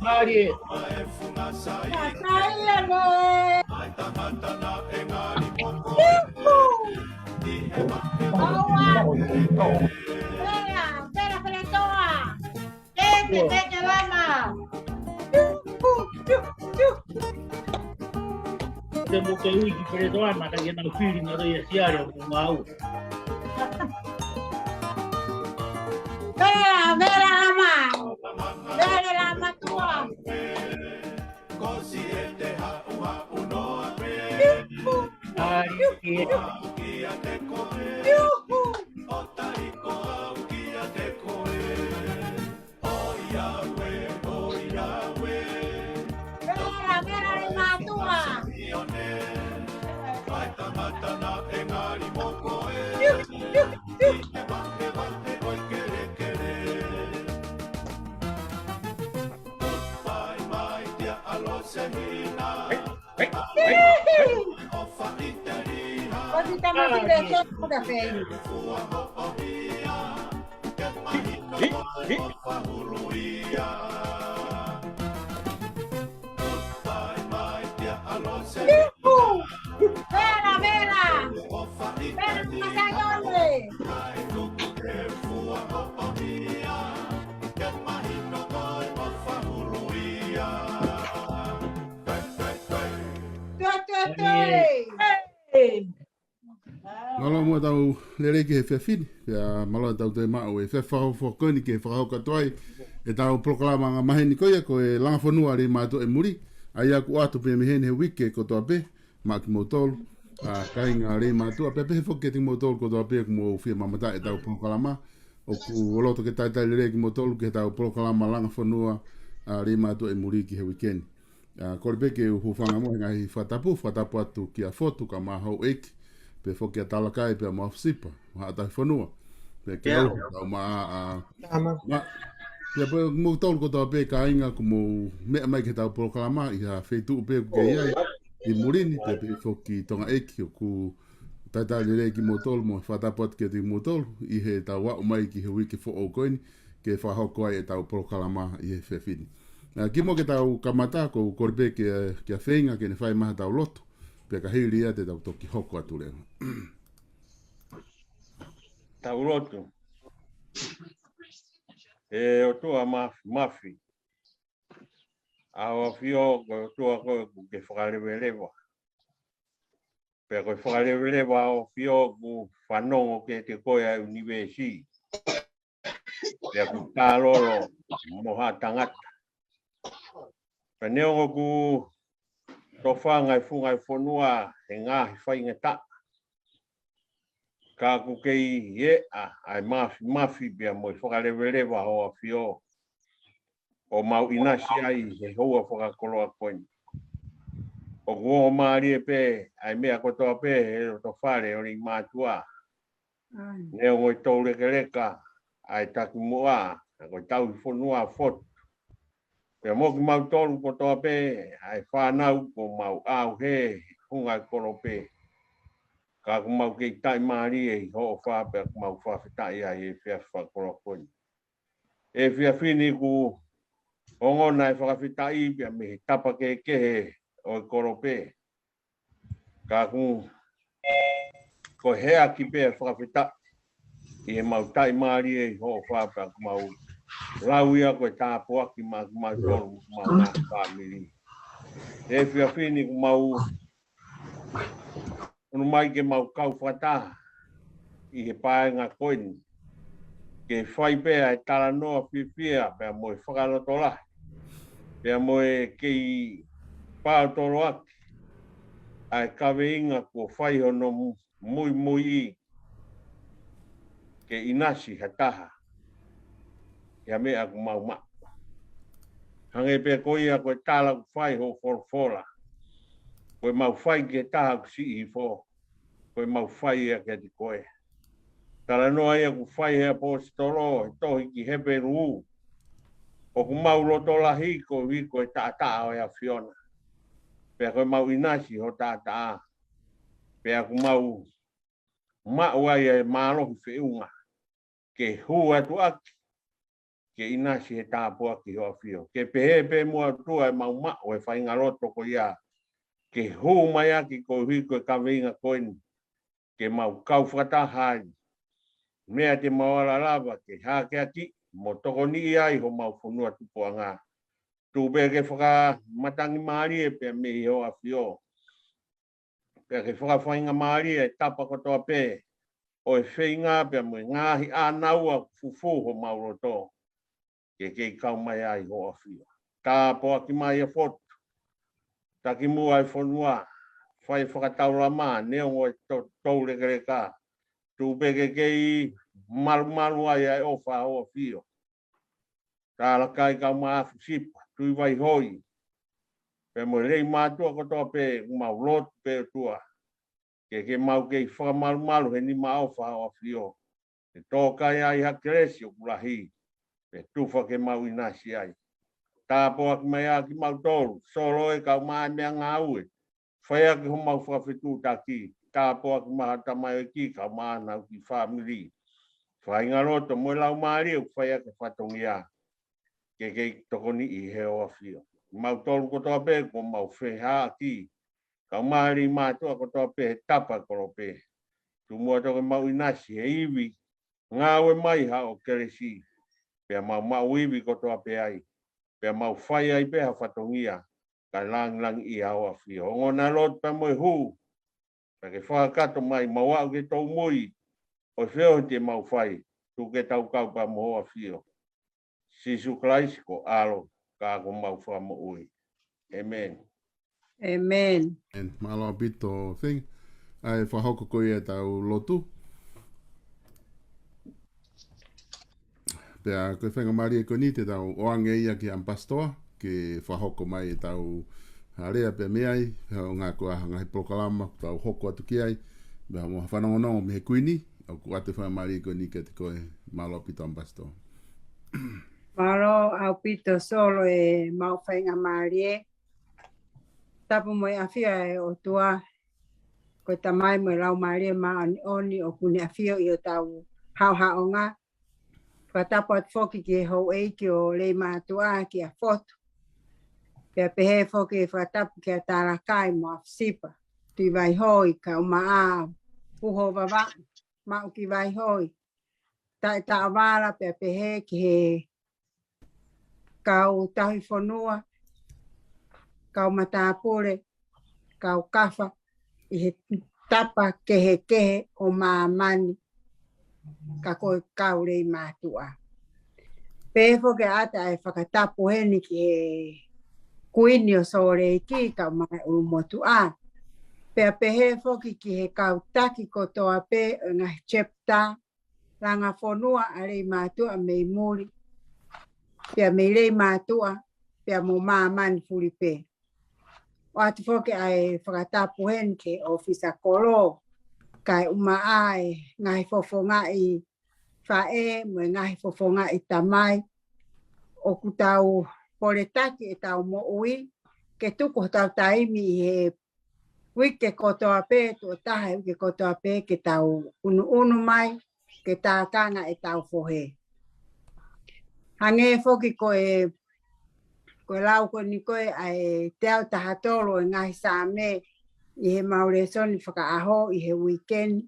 Mari. Temos que ir para doar, mas que não filho não ia ser com mau. Vera ama. Vera ama tua. Malo mo tau lele ke fe fini ya malo tau te ma o e fe fa fo koni ke fa ka toi e tau proklama nga maheni ko ko e langa fonua ri ma to e muri ai aku atu pe mehene wike ko to pe ma ki motol a kai nga ri ma to pe pe fo ke ti motol ko to pe mo fi ma mata e tau proklama o ku loto ke tai tai lele ki motol ke tau proklama langa fonua a ri ma to e muri ki he weekend a korbe ke hu fanga mo nga hi fatapu atu ki a foto ka ma ho ek pe foki atala kai pe ma fsipa ma ta fonua pe ke o ma ya pe mo tol ko to pe ka inga como me mai ke ta proclama ya fetu pe ke ia i murini pe foki tonga eki ku tata le ki motol mo fata pot ke ti motol i he ta wa mai ki he wiki fo o coin ke fa ho ko e ta proclama i fe fini na ki mo ke ta kamata ko korbe ke a feinga ke ne fai ma ta loto pe ka hiria te tau toki hoko atu lea. Tau roto. E o tua mafi. A o fio o tua ko ke whakarewelewa. Pe ko whakarewelewa o fio ku whanongo ke te koia universi. Pe ku tāloro moha tangata. Pe neongo ku to whangai fungai whanua he ngāhi whaingata. Ka ku kei ai mafi bia mo whakarewerewa hoa fio. O mau inasi ai he hoa whakakoloa koini. O kuo maari e pe ai mea kotoa pe he to whare o ni mātua. Neo ngoi tau reka ai taku mua. Ko tau whanua fotu. Pea moki mau tolu kotoa pe, ai whanau ko mau au he, hungai koro pe. Ka ku mau kei tai maari e ho wha pe mau whawhitai ai e whia whakoro koni. E whia whini ku ongona e whakawhitai pia me tapa ke kehe o koro pe. Ka ku ko hea ki pe whakawhitai. I e mau tai maari e ho wha pe mau Rauia koe tāpua ki mau tolu mau ngā whamiri. E whia whini ku mau unu mai ke mau kau whata i he pae ngā koini. ke whai pēa e tala noa whiwhia pēa mo e whakaloto lahi. Pēa mo e kei pātoro aki. Ai kawe inga ko whai hono mui i ke inasi hataha. Ia mea ku mau maa. Hange pēa koi a koe tala ku whai ho forfola. Koe mau whai ke taha ku si i fo. Koe mau whai a ke te koe. Tala noa ia ku whai hea po storo, e tohi ki hepe ruu. O ku mau loto lahi ko wiko e taa o ea Fiona. Pea koe mau inasi ho taa. Pea ku mau wai e mālohi whiunga. Ke hu atu aki. Ke inasi he tāpua ki hoa whio. Ke pehe mua tua e mau mao e whainga loto ko ia. Ke hu mai aki ko wiko e kawinga koini. Ke mau kau whakatahai. Mea te mawala lava ke hake aki. Mo toko ni ai ho mau whunua tupua ngā. Tūpea ke whaka matangi maari e pia me i hoa whio. Pea ke whaka whainga maari e tapa kotoa pē. O e whainga pia mo ngāhi ānaua fufu ho mau roto. Ke kei kau mai ai hoa whio. Tā poa ki mai e fotu. Taki mua e whonua. Whai whakataura mā. Neo ngoi tau reka. Tūpea ke kei maru ai ai ofa hoa whio. Tā lakai kau maafu sipa. Tui vai hoi. Pe mo rei mātua kotoa pē. Mau lotu pē tua. Ke mau kei whakamaru he ni maofa hoa whio. Te tōkai ai hakeresi o kurahi. Pe tufa ke mau inasi ai. Tā poa ki mai a ki mau tolu. Solo e kau mai mea ngā ue. Whai aki ho mau whawhitu taki. Tā poa ki maha tamai o ki kau maa nau ki whamiri. Whai ngā roto mo lau maari o whai aki whatongi a. Ke kei toko ni i he o whio. Mau tolu kotoa pē ko mau wheha ki. Kau maari mātua kotoa pē he tapa koro pē. Tu mua toko mau inasi he iwi. Ngā ue mai ha o keresi. Pea mau iwi kotoa pē ai. Pea mau whai ai pē ha whatongia. Ka lang i hao a whio. Ngona lot pē moe hu. Pea ke whakato mai mau au ke tau mui. O whio te mau whai. Tu ke tau kau pa moho a whio. Sisu Christ ko alo. Ka ko mau whamo ui. Amen. Amen. And malo pito thing. Ai whahoko koe e tau lotu. Pea koe whenga mari e koe ni te tau oange ia ki ampastoa. Ke whahoko mai e tau harea pea meai. O ngā koe ngahi prokalama. Tau hoko atu ki ai. Pea mo whanongonongo me he kuini. O ku ate whenga mari e koe ni ke te koe malo pito ampastoa. Maro au pito solo e mau whainga marie. Tapu mo e awhia e o tua. Ko ta mai mo e lau marie ma oni o kune awhia i o tau hau ngā. Whatapu at whoki ki e hou eiki o lei mātua ki a fotu. Pea pehe whoki e whatapu ki a tārakai mo a whasipa. Tui vai hoi ka o maa puho wawa. Mau ki vai hoi. Tai ta awara pea pehe ki he kau tahi whanua, kau matapure, kau kafa, i he tapa kehe o māmani, ka koe kau rei mātua. Pēwho ke ata e whakatapu heni ki he kuini o sore ki kau mai urumotu a. Pea pehe whoki ki he kau taki kotoa pē o ngā chepta, ranga whanua a rei mātua mei muri. Pea mei rei mātua, pea mo māmani furi pē. O atu whoke ai whakatapu hen ke ofisa koro, kai uma ai ngahi fofonga i whae, mo ngahi fofonga i tamai, o ku tau poretaki e tau mo ui, ke tuko tau taimi i he wike kotoa pē, tu o taha wike kotoa pē ke tau unu mai, ke tā kanga e tau fohe. Hange whoki koe lau koe ni koe ai te au tahatolo e ngahi sāme i he mauresoni whakaaho i he weekend.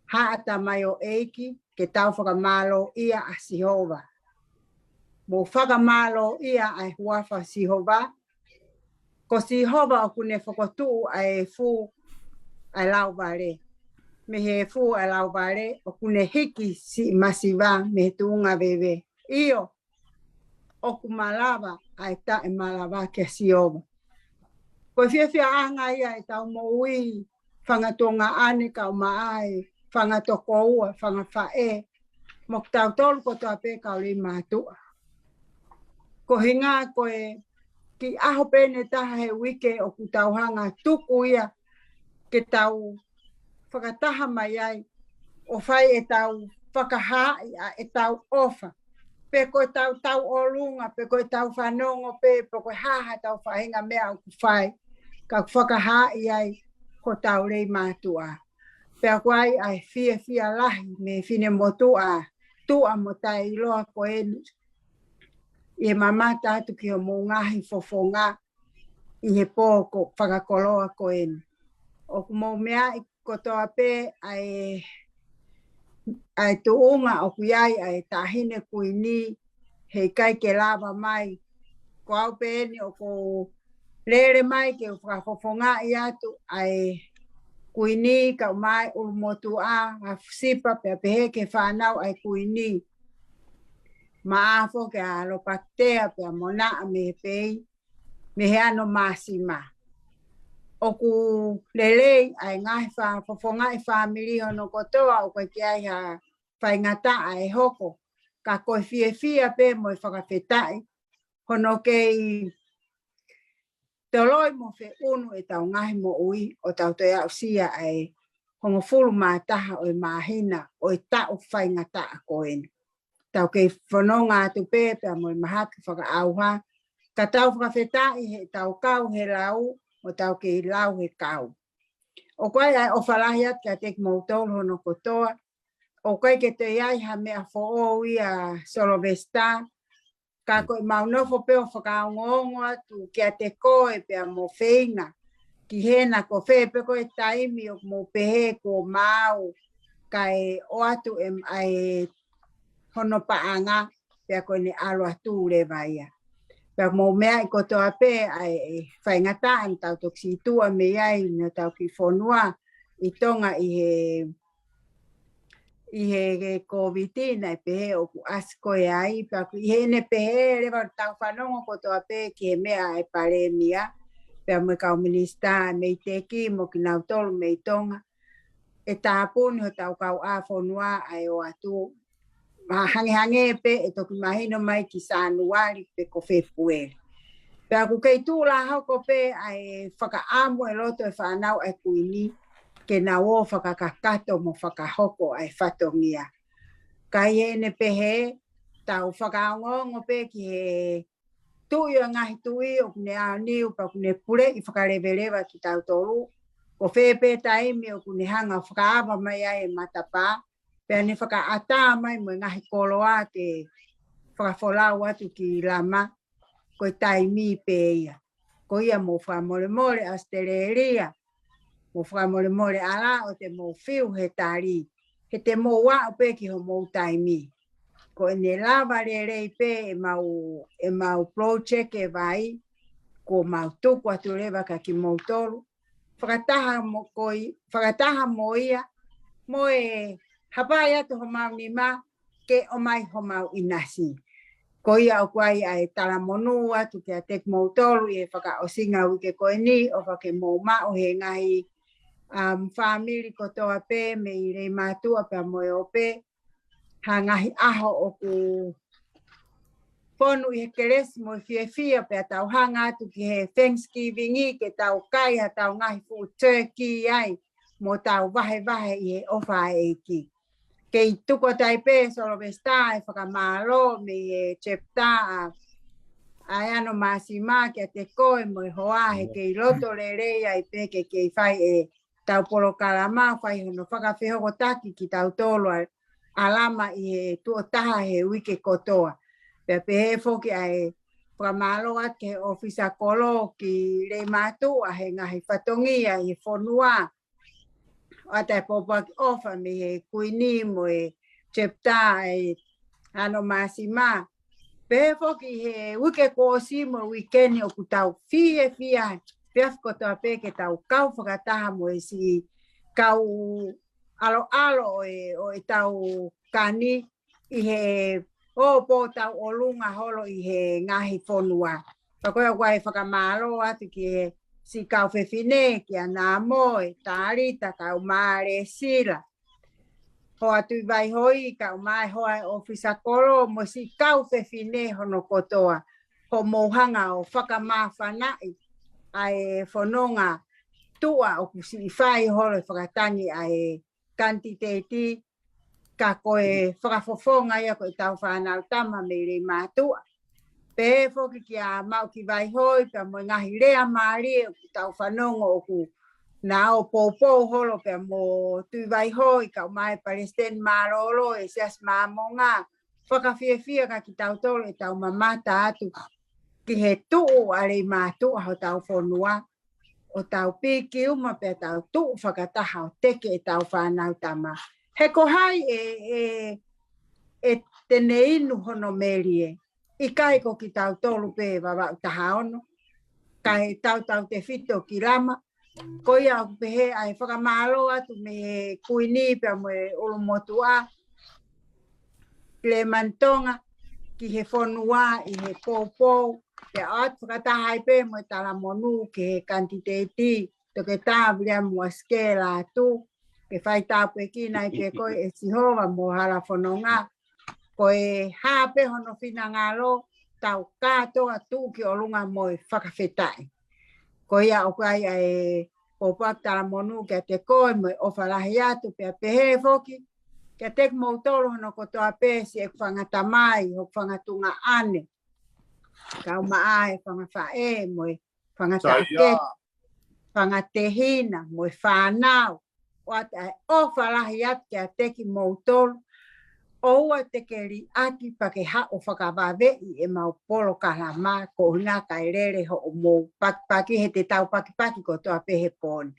Haata mai o eiki ke tau whakamalo ia a Sihova. Mo whakamalo ia ai huafa Sihova. Ko Sihova o kune whakotuu ai fu ai lau vare. me he fu a lau vare o kune hiki si masiva me tuunga bebe. Io o kumalava ai ta e malava ke sioba. Ko fia anga ia e tau mo ui whangatonga ane ka o maai, whangatoko ua, whangafae, mok tau tolu ko toa pe ka o li mātua. Ko hinga ko e ki aho pene taha he wike o ku tau hanga tuku ia ke tau whakataha mai ai o whai e tau whakahai e tau ofa. Pe koe tau olunga, pe koe tau whanongo pe koe haha tau whahinga mea o ku whai. Ka whakahai ai ko tau rei mātua. Pe koe ai fia lahi me fine motua. Tua mo tai iloa ko enu. I mamata atu ki o mo ngahi fofonga i he pōko whakakoloa ko enu. O mo mea i kotoa pe ai tuunga o kuiai ai tahine kuini hei kai ke lava mai. Ko au pe eni o ko lere mai ke whakafofonga i atu ai kuini ka mai ulmotua a sipa pe pehe ke whanau ai kuini. Maafo ke alo paktea pe mona me pei me he ano masima. O ku lelei ai ngai fofonga i family hono kotoa o ke ai ha whaingata ai hoko. Ka koe fia pe mo i whakawhetai. Hono kei te loi mo whe unu e tau ngahi mo ui o tau te au sia ai hongo fulu mātaha o i mahina o i tau whaingata a koen. Tau kei whanonga atu pepe mo i mahaki whaka auha. Ka tau whakawhetai he tau kau he lau o tau kei lau he kau. O koe ai o whalahi at ka tek mautolu hono kotoa. O koe ke te iai ha mea fo ia Solovesta. Ka koe maunofo pe o whakaongongo atu kia te koe pe a mo whenga. Ki hena ko whe pe koe taimi o mo pehe ko mau. Ka e o atu ai hono paanga pe a koe ne alo atu le vaia. Pe a mo mea i kotoa pe ai whaingataan tau toksi tua me iai na tau ki whonua i tonga i he COVID-19 ai pehe o ku asko e ai pa ku i he ne pehe lewa tau whanongo kotoa pe ki he mea e paremia pe a mo kau minista me i teki mo ki nau tolu me i tonga e tāpuni ho tau kau a whonua ai o atu hange pe e toki mahino mai ki Sanuari pe ko whepuere. Pe a ku kei tūla hauko pe ai whakaamu e loto e whanau ai kuini ke na o whakakakato mo whakahoko ai whatongia. Kai ene pehe, tau whakaongongo pe ki he tui o ngahi tui o kune ao niu pa kune pure i whakarewelewa ki tau tolu. Ko whepe taimi o kune hanga whakaava mai ai e matapa. Pe ane whakaata mai mo ngahi koloa te whakafolau atu ki lama ko taimi pe ia. Ko ia mo whamore astereria. Mo whamore ala o te mo whiu he tari. He te mo wa pe ki ho mo taimi. Ko ene lava rei pe e mau project e vai. Ko mau tuku atu rewa ka ki mo tolu. Whakataha mo ia. Mo e hapai atu ho mau ni ma. Ke o mai ho mau inasi. Ko ia o kuai ai talamonu atu ke a tek mo tolu. E whaka o singa wike koe ni. O whake mo mao he ngahi. Family kotoa pe me i rei mātua pe a moe o pe. Ha ngahi aho o ku ponu i he keresi mo i fia pe a tau hanga atu ki he Thanksgiving i ke tau kai ha tau ngahi fu turkey ai mo tau vahe i he ofa e ki. Kei tuko tai pe Solovesta e whakamalo me i chepta ai ano masima ke a te koe mo i hoa he kei loto le rei ai pe ke kei whai e tau polo kalama whai hono whakawhehoko taki ki tau tolo alama i he tuotaha he wike kotoa. Pea pehe foki ai whakamalo at ke ofisa kolo ki rei mātua he ngahi whatongia i whonua. Ata e popaki ofa me he kuini mo e chepta e ano masima. Pehe foki he wike kōsi mo wikeni o ku tau fia. Peaf kotoa pe ke tau kau whakataha mo e si kau alo o tau kani i he o po tau o lunga holo i he ngahi whonua. Pakoia wai whakamaro atu ki he si kau whewhine ki a nā moe, tārita kau maare sila. Ho atu i vai hoi kau mai hoa ofisa koro mo si kau whewhine hono kotoa. Ho mohanga o whakamawhanai ai whanonga tua o kusi i whai holo whakatangi ai kantiteti ka koe whakafofonga ia koe tau whanau tama me re mātua. Pe foki ki a mau ki vai hoi ka mo ngahi rea maari o ki tau whanonga o ku nā o pōpō holo pe mo tui vai hoi ka mai Palestine maroro e sias māmonga whakawhiawhia ka ki tau tolo e tau mamata atu ki he tuu are mātua ho tau whonua o tau piki uma pe tau tuu whakataha o teke e tau whanau tama. He ko hai e tene inu hono merie. I kai ko ki tau tolu pe wawa utaha ono. Kai tau te whito ki rama. Ko ia o pehe ai whakamaro atu me kuini pe mo e ulumotua. Le mantonga ki he whonua i he pōpō. Te atu whakataha ai pe mo e tala monu ki he kantiteti. Toke tāwia mua skela atu. Ke whai tāpu e kina i pe koe e sihova mo hala whanonga. Koe hape hono whina ngalo tau kātoa tū ki o lunga mo e whakawhetai. Koe ia o kai e popak tala monu ke te koe mo e ofalahi atu pe a pehe foki. Ke tek mo tolo hono kotoa pesi e whangata mai o whangatunga ane. Kau maa e whangawhae mo e whangata aket. Whangatehina mo e whanau. O whalahi atu kia teki mautolo, o ua teke ri aki pake ha o whakawawei e mau polo kalama ko huna kai rere ho o mou paki he te tau paki ko toa pehe poni.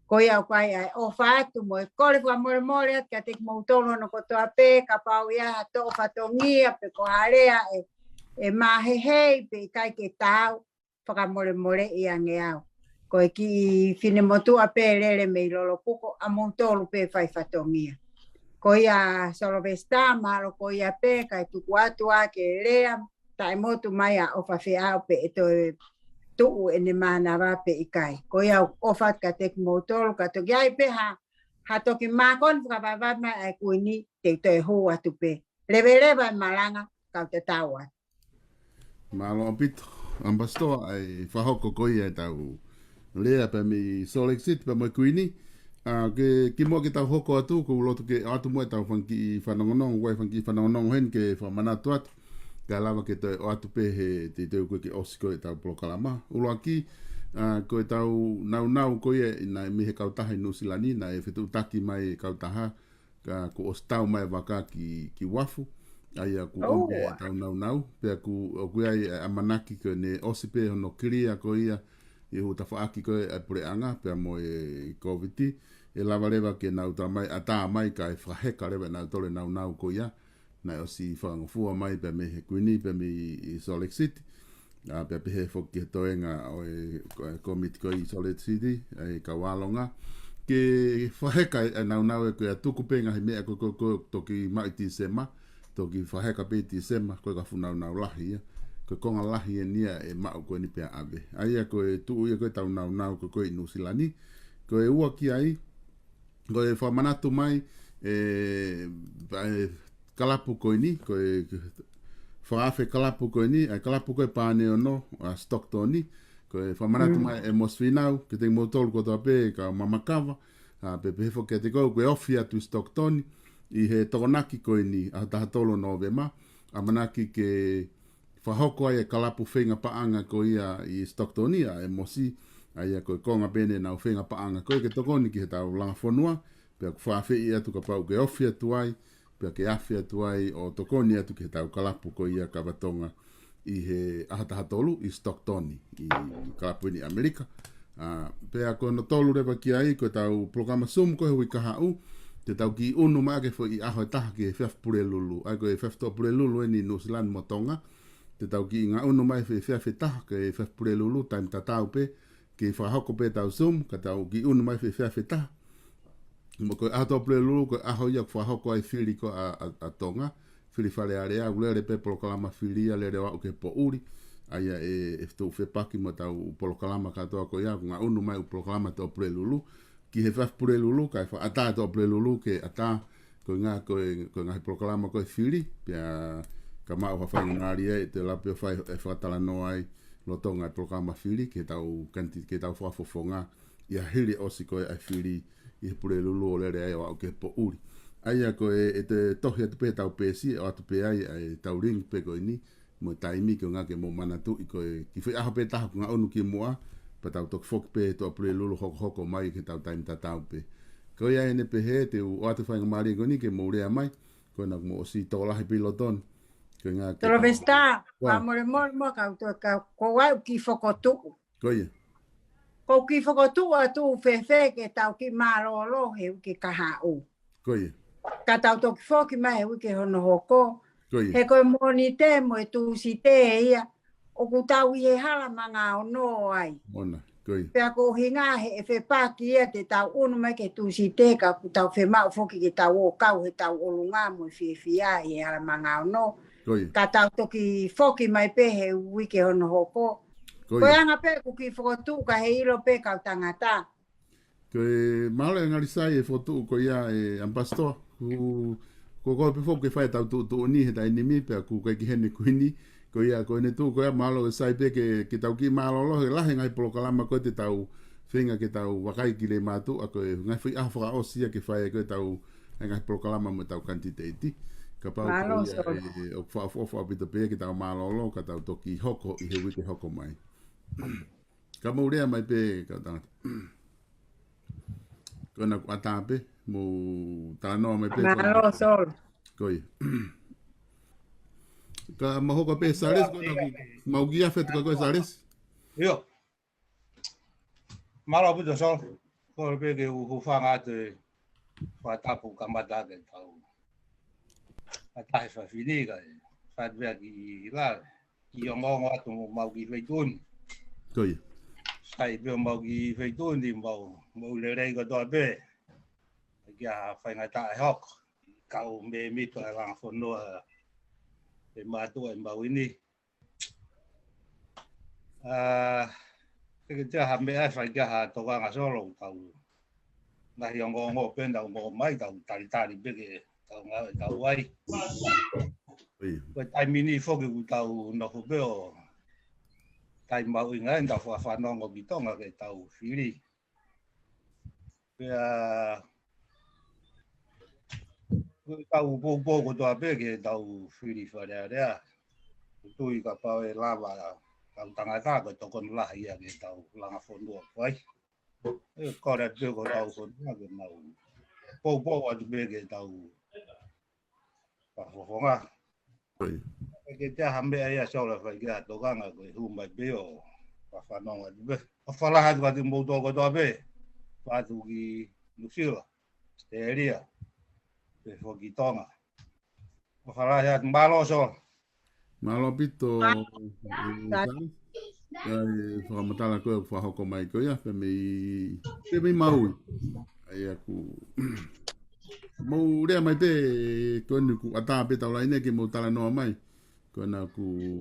Ko iau kai ai o whaatu mo e kore wha more atu kia teki mautolo no ko toa pe ka pau ia to o whatongia pe ko harea e mahehei pe kai ke tau whakamore i ange au. Ko e ki whine motua pe rere me lolo puko a montolu pe whai whatongia. Ko ia solovesta malo ko ia pe kai tuku atu a ke rea tai motu mai a ofa whiau pe e toi tuu ene mana wa pe i kai. Ko ia ofat ka tek montolu ka toki ai pe ha toki makon whakawawai mai ai kuini te toi hu atu pe. Lewe e malanga kau te taua. Malo apito, ambastoa ai whahoko ko ia tau lea pe mi Salt Lake City pe mo kuini ki mo ki tau hoko atu ko loto ke atu mo tau fanki whanongonong wai fanki whanongonong hen ke whamanatu atu ka lava ke tau atu pe he te tau koe ke osiko e tau polokalama ulo aki ko e tau nau ko ia na mi he kautaha i Nusilani na e whetu taki mai kautaha ka ko ostau mai waka ki wafu aia ku onge tau nau pe ku o ai amanaki ko ne osipe hono kiria ko ia i hu ta whaaki koe e pureanga pia mo e COVID e lava lewa ke nau ta mai ata mai ka e whaheka lewa nau tole nau ko ia na o si whangofua mai pia me he kuini pia me i Salt Lake City pia pehe whoki he toenga o e komiti ko i Salt Lake City e ka walonga ke whaheka e nau e koe a tuku penga he mea koe toki mai ti sema toki whaheka pe ti sema koe ka funau nau lahi ia ko konga lahi e nia e mau koe ni pia ave. Aia koe tuu ia koe tau nau koe i Nusilani. Koe ua ki ai, koe whamanatu mai kalapu koe ni, koe whaafe kalapu koe ni, kalapu koe pāne ono, Stockton ni, koe whamanatu mai e Mosfinau, ke te motolu kotoa pe ka mamakawa, pe pehefo ke te koe ofi atu Stockton, i he tokonaki koe ni, a tahatolo no vema, a manaki ke whahoko ai e kalapu whenga paanga ko ia i Stocktonia e mosi ai ko konga bene nau whenga paanga ko ke tokoni ki he tau langa whanua pia ku whawhi atu ka pau ke ofi atu ai pia ke awhi atu ai o tokoni atu ki he tau kalapu ko ia ka watonga i he ahatahatolu i Stocktoni i kalapu ni Amerika pia ko no tolu rewa ki ai ko tau programa sum ko hui kahau te tau ki unu maa ke fo i aho taha ki he whiaf pure lulu ai ko he whiaf to pure lulu e ni Nusilani motonga te tau ki ngā unu mai whewhia whetaha ke whewpure lulu taim tatau pe ke whahoko pe tau sum ka tau ki unu mai whewhia whetaha Mo ko ato ple lulu ko aho ia ko ho ko ai fili ko a tonga. Fili fale area ule pe polokalama fili ale re wa ke po uri. Aia e sto fe paki mo tau polokalama ka to ko ia nga unu mai polokalama to ple lulu. Ki he fa ple lulu ka fa ata to ple lulu ke ata ko nga polokalama ko fili pia ka ma fa fa ngari e te la pe fa e fa tala no ai lo tonga polokalama fili ke tau kanti ke tau fa fofonga ia hili osi ko ai fili i pure lulu o lere ai o ke po uri. Aia ko e te tohi atu pe tau pesi o atu pe ai tau ring pe ko ini mo taimi ko nga ke mo manatu i ko e ki whi aho pe taha ko nga onu ki mua pa tau tok fok pe to pure lulu hoko mai ke tau taimi tatau pe. Ko ia ene pe he te o atu whainga maari ko ni ke mo rea mai ko na mo osi tolahi piloton. Tolo vesta, pa more mo ka ko wai ki fokotu. Ko ia. Ko ki fokotu atu fefe ke tau ki marolo he ki kahau. Ko ia. Ka tau toki foki mai he ke hono hoko. Ko ia. He koe moni te mo e tu si te ia. O ku tau i he hala manga o no ai. Ona, ko ia. Pea ko hinga he e fe paki ia te tau unu mai ke tu si te ka ku tau fe mau foki ke tau o kau he tau olunga mo i fia i he hala manga o no. Ko ia. Ka tau toki foki mai pe he wike hono hoko. Ko anga pe ku ki fotu ka he ilo pe ka tangata. Ko e mahalo ngari sai e fotu ko ia e ampasto ko pe foku fai tau tu ni he tai ni mi pe ku ki hene kuini ko ia ko ne tu ko ia mahalo sai pe ke tau ki mahalo lo la he ngai polokalama ko te tau finga ke tau wakai ki le matu ako e ngai fai afra osia ke fai ko tau ngai polokalama mo tau kantiteti. Ka pau ko ia o fa bita pe ke tau mahalo lo ka tau toki hoko i he wiki hoko mai. Ka maurea mai pe ka tangata. Kona ku atape mo tano mai pe. Malo sol. Koi. Ka mahoko pe sales kona ku maugia fet ka ko sales. Yo. Malo pu sol. Ko pe ke u fanga te fa tapu kamata ke tau. Ata fa fini ka. Fa ve ki la. Ki ngo atu mau ki feitun. Koi. Sai pe mau ki feitun di mau le rei ko to be. Kia fai ngai ta hok. Kau me mi to lang fono e ma tu e mau ini. Ke te ha me ai fai kia to nga solo tau. Na yo ngo pe ndau mo mai tau tali be ke tau nga tau wai. Ko tai mini fo ke tau no ho be o. Tai mau inga nda fa no ngo bitonga ke tau fili. Pea tau po ko to ape ke tau fili fa rea. Tu i ka pa e lava tau tangata ko to kon la ia ke tau langa fondo vai. E ko ra te ko tau ko na ke mau. Po wa be ke tau. Pa fo nga. Ke te hambe ai so la fa ga to ganga ko hu mai be o fa no wa be o fa la ha ga mo to ko to be fa tu ki nusila area pe fo ki tonga o fa la ya malo so malo pito ai fa matala ko fa hoko mai ko ya pe mi mau ai aku mo rea mai pe ko ni ku ata pe tau lai ne ke mo tala no mai ko na ku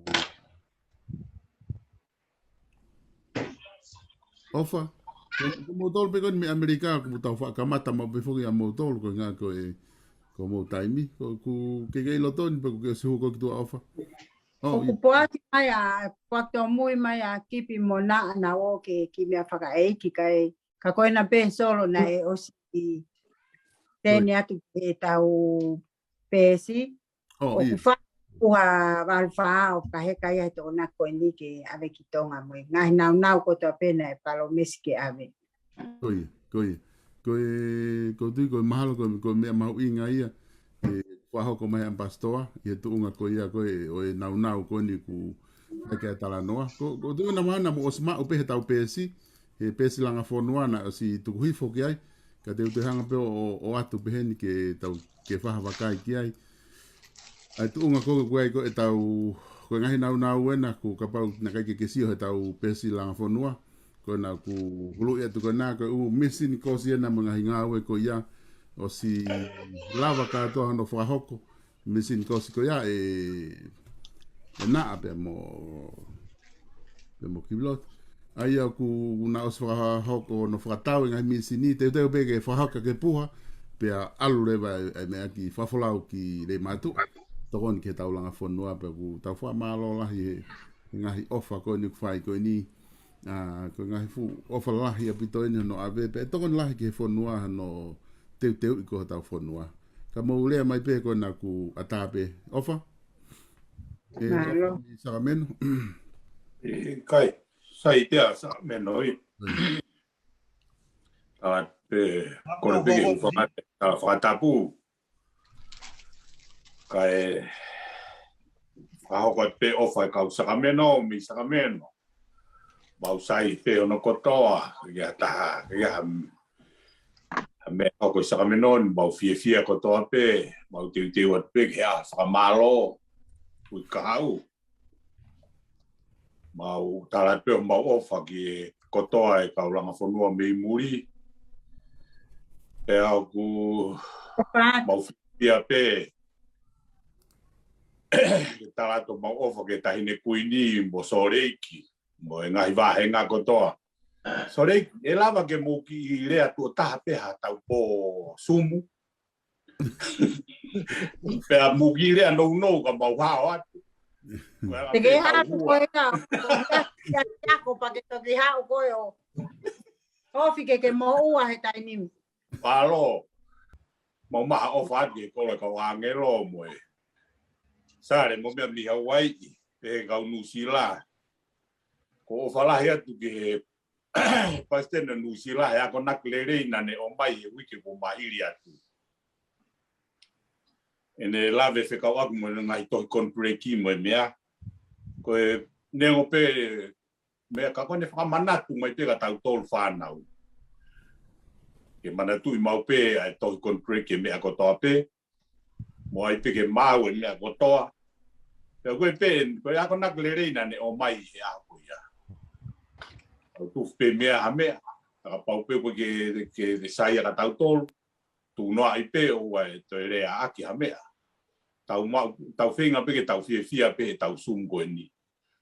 ofa ko mo tol pe ko mi amerika ku tau fa kamata mo pe fo ya mo tol ko nga ko e ko mo taimi ko ku ke ke lo ton pe ko se ko tu ofa o ku poati mai a pato muy mai a kipi mona na o ke ki me fa ka e ki kai ka ko na pe solo na e o si tene atu e tau pesi o fa ua valfa o ka he kai to na ko ni ke ave ki tonga mo ngai na ko to pena e palo mes ke ave ko tu ko mahalo ko me mau inga ia e fa ho ko mai ambastoa e tu unga ko ia ko e na ko ni ku ke tala noa ko tu na mana mo osma o pe tau pesi e pesi langa fonuana si tu hui fo ki ai ka te hanga pe o atu beheni ke tau ke whaha wakai ki ai. Ai tu unga koe ko e tau ko ngahi nau wena ku kapau na kai ke sio he tau pesi langa whanua ko na ku hulu ia tu ko na ko misi ni kosi na mga hinga we ko ia o si lava katoa no whakahoko, mesin kosiko ia e naa pe mo kiblot. Ai au ku na os whakahoko no whakatau ngai mesini, te uteo peke whahaka ke puha, pe alu rewa e mea ki whafolau ki le matu. Tokon ke taulanga whanua pe ku tau wha malo lahi ngahi ofa ko ni kwhai ko ni ko ngahi fu ofa lahi apito ni no ave pe tokon lahi ke whanua no teu i ko tau whanua. Ka mo ulea mai pe ko na ku atape ofa. Malo. Sakameno. Kai, sai tea Sakameno i. Pe kore peke whakatapu. Kai whahoko pe ofa kau Sakameno, mi Sakameno. Mau sai pe ono kotoa, ia taha, ia me hoko Sakameno, mau fia kotoa pe, mau tiu at pe, ia whakamalo, ui kahau. Mau talat pe mau ofa ki kotoa e kau langa whanua mei muri. E au ku mau fia pe, talato mau ofa ke tahine kuini mo soreiki mo ngahi wahenga kotoa soreiki e lava ke mo ki lea tu taha peha tau po sumu pe a mo ki lea no ka mau hao atu Te que ha tu coisa ya ko pa que te ha o coio o fique que mo ua he tai ni palo mau maha ofa ke ko ka wangelo mo e sare mo me mi Hawaii pe kau Nusila ko fala hea tu ke paste na Nusila ya ko nak lere na ne o mai e wiki ko mahiri atu ene lave fe kau ak mo ngai to konpreki mo mea ko ne o pe me ka ko ne fa manatu mai te ka tau tol fanau ke manatu i mau pe ai to konpreki me ko tope mo ai pe ke mau e mea kotoa. Pea koe pe, koe ako nak le reina ne o mai he ako ia. Au tu pe mea ha mea. Taka pau pe koe ke saia ka tau tolu. Tu noa i pe o ai to e rea aki ha mea. Tau whenga pe ke tau fia pe tau sum koe ni.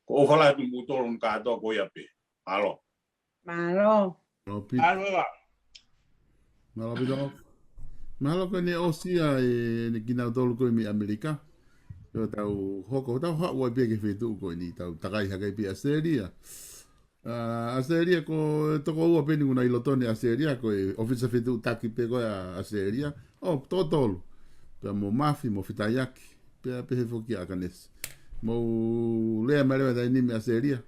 Ko o whala tu mu tolu ka atoa koe a pe. Malo. Malo. Malo eva. Malo pito. Malo ko ni osia e ni kina tolu ko mi Amerika. Yo tau hoko tau hawa pe ke fetu ko ni tau takai hakai pi Australia. Australia ko toko ua pe ni una ilotone Australia ko ofisa fetu taki pe ko Australia. Oh totolu. Pe mo mafi mo fitayaki. Pe he foki akanes. Mo lea mare da ni mi Australia.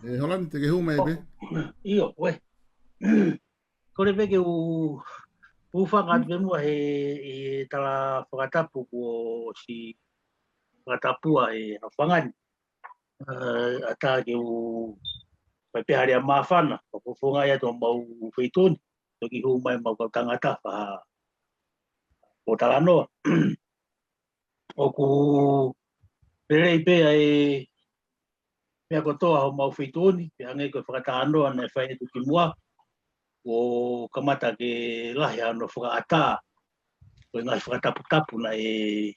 Holland te ke huma e pe. Io, we. Kore peke u whangat venua he tala whakatapu ko si whakatapua he whangani. Ata ke u pepehari a mawhana, ko whonga ia tō mau wheitoni, toki hu mai mau kau tangata wha o tala noa. O ku perei pea e mea kotoa ho mau wheitoni, pe angai koe whakata anoa nei whae tuki mua. O kamata ke lahi ano whakaata ko ngai whakatapu-tapu na e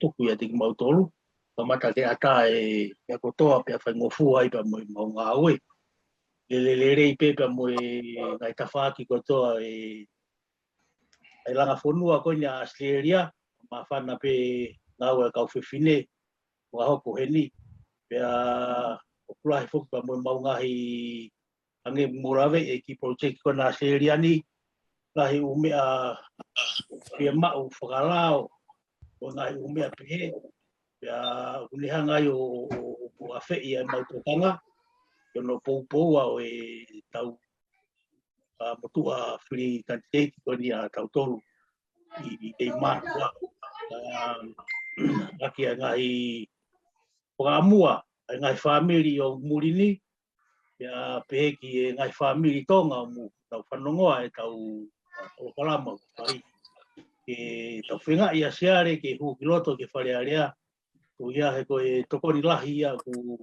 tuku ia tiki mautolu kamata ke ata e pia kotoa pia whaingofua i pa mo i mau ngā oe le rei pe pa mo e ngai tawhaki kotoa e langa whonua ko ni a Australia ma whana pe ngā oe kau whiwhine o hoko heni pia o kulahi whuki pa mo i mau ngahi ange morave e ki project ko na Australia ni lahi umea pia mau whakalao o ngai umea pehe pia unihanga i o awhei e mautokanga i no poupoua o e tau motua free candidate ko ni a tau tolu i mātua aki a ngai whakamua a ngai family o Murini ya peki e ngai family tonga mu tau whanongoa e tau o kalama pai e tau whenga ia seare ke hu kiloto ke wharearea ko ia he ko e tokori lahi ia ku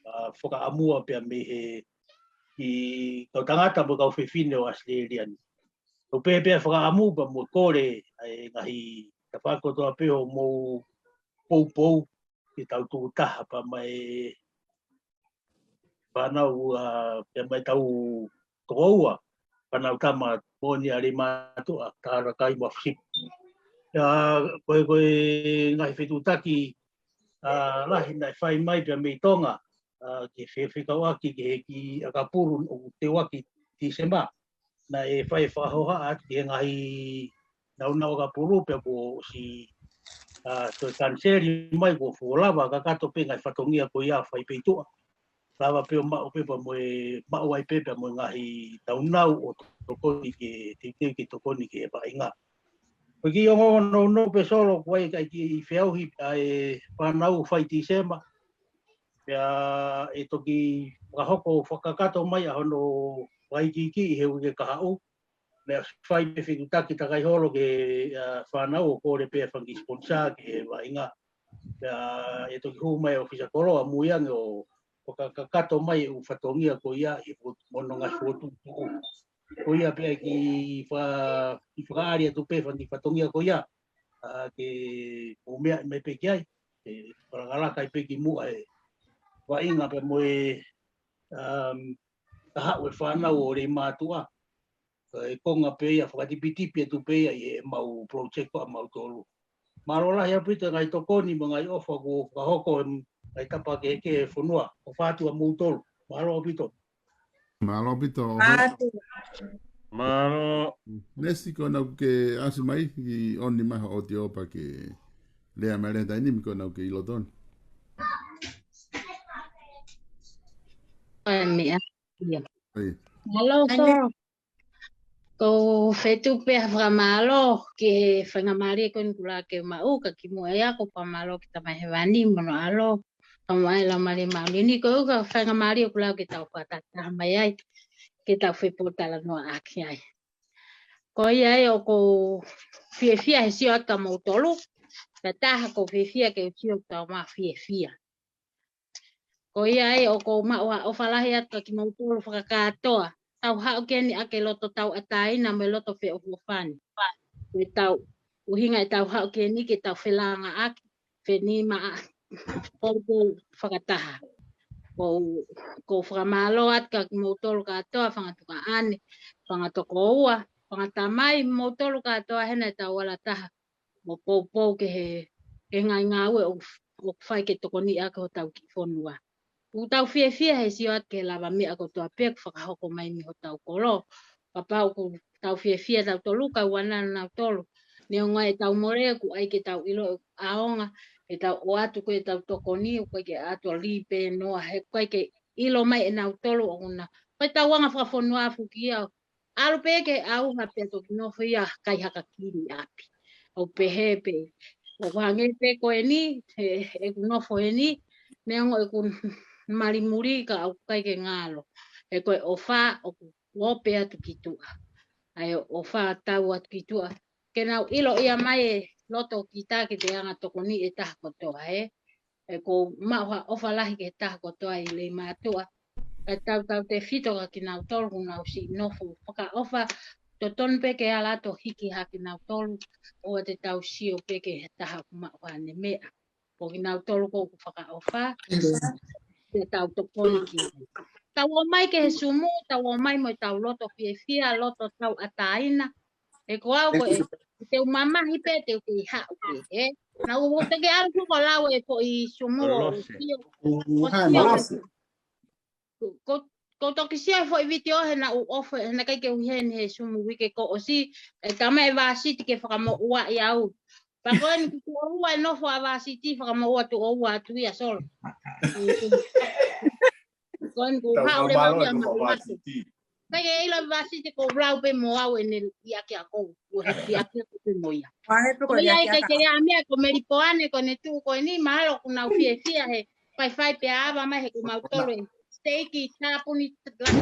whaka amua pia me he i kau tangata mo kau whiwhine o Australia ni O pepe whakaamu pa mo kore ngahi ta whakotoa peho mo pou ki tau tuku taha pa mai whanau pe mai tau tokoua whanau tama moni ari mātua tāra kai mawhip. Koe ngahi whetutaki lahi nai whai mai pia mei tonga ke whewhikau aki ke heki akapuru o te waki ti sema na e whai whahoha ati ke ngahi nau akapuru pia ko si to kanseri mai ko fuolawa ka kato pe ngai whatongia ko ia whai peitua. Lava pe o mao pe pa moe mao ai pe pa moe ngahi taunau o tokoni ke te ke tokoni ke painga. Peki o no pe solo koe kai ki whiauhi e whanau whai ti sema. Pea e toki wahoko whakakato mai a hono whai ki heu ke kahau. Lea whai pe whikutaki takai holo ke whanau o kore pe whangi sponsor ke wainga. Pea e toki hu mai o whisakoroa muiange o whakakato mai o whatongia ko ia i mono ngai whotu. Ko ia pia ki whakaaria tu pe whangi whatongia ko ia. Ke o mea me pe ki ai. E wharangalaka i pe ki mua e wainga pe moe hau e whanau o re mātua. E konga pe ia whakatipitipi tu pe ia i e mau project a mau tolu. Marola hea pita ngai tokoni ma ngai ofa ko whahoko ngai tapa ke whunua o whātua mau tolu. Marola pito. Malo pito. Malo. Nesi kona ke asu mai ki onni maha o te opa ke lea merenda ini mi kona ke iloton. Mea. Malo so. Ko fetu pe malo ke whangamari ko nkula ke mau ka ki mua ia ko pa malo ki tamai hewani mono alo. Kamai la mari mauli ni ko ka whangamari o kula ki tau whatata mai ai. Ke tau whepotala noa aki ai. Ko ia o ko whiewhia he sio ata mau tolu. Ka taha ko whiewhia ke utio tau maa whiewhia. Ko ia o ko maa o whalahi ata ki mau tolu whakakatoa. Tau hao keni ake loto tau ataina me loto whe o whani. Ke tau uhinga e tau hao keni ke tau whelanga aki. Wheni maa o whakataha. Ko whakamalo atka ki mau tolu katoa whangatuka ane. Whangatoko ua. Whangatamai mau tolu katoa hena e tau wala taha. Mo pou ke he ngai ngaue o whai ke toko ni ake ho tau ki whonua. U tau whiewhia he sio at ke lava mea ko toa pek whakahoko mai mi ho tau kolo. Papau ku tau whiewhia tau tolu ka wana nau tolu. Neo ngai tau more ku ai ke tau ilo aonga. Ke tau o atu koe tau toko ni o koe ke atu lipe noa. He koe ke ilo mai e nau tolu o una. Koe tau wanga whakawhonua fuki au. Alu peke au hape toki no whia kai haka kiri api. O pehepe. O hange pe koe ni. E kunofo he ni. Neo e kun marimuri ka au kai ke ngalo. E koe o wha o wope atu ki tua. Ai o wha tau atu ki tua. Ke nau ilo ia mai e loto ki tā ki te anga toko ni e taha kotoa e. E ko maua o wha lahi ke taha kotoa i le mātua. E tau te whito ka ki nau tolu nau si nofu. Whaka ofa to ton peke ala to hiki ha ki nau tolu. O te tau si o peke he taha maua ne mea. Po ki nau tolu ko whaka ofa. Te tau tokoni ki. Tau o mai ke he sumu, tau o mai mo tau loto whiewhia, loto tau ataina. E ko au ko e te umamahi pe te uti hau pe, e. Na uho te ke aru ko lau e po i sumu o ko toki sia fo i viti o he na u ofo, he na kai ke uheni he sumu wike ko o si, e tama e vāsiti ke whakamo ua i au. Pakoen ki tu ua e nofo a vāsiti whakamo ua tu o ua atu ia solo. Koen ku hau le mau ia maumatu. Kai e ila vasiti ko blau pe mo au en ia ke ako. O he ia ke pe mo ia. Ko ia kai ke a mea ko meripoane ko ne tu ko ni malo ku na fiefia he. Fai pe ava mai he ku mau tolo. Steiki tapuni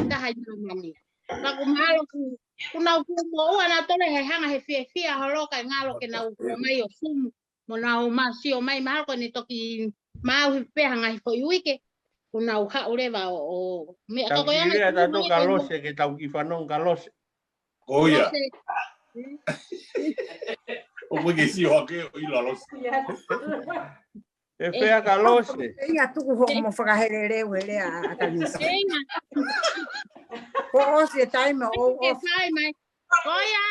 la hai mani. La ku malo ku na ku mo ana tolo he hanga he fiefia holo kai ngalo ke na ku mai o sumu. Mo na o masi o mai malo ko ni toki mau pe hanga he foi wike. Kuna uha ureva o me tau ki rea tato kalose ke tau ki whanong kalose. Oia. O mo ke si ho ke o ilo los. E fea kalose. Ia tuku ho mo whakaherere uhere a kanisa. Ko o se taime o Oia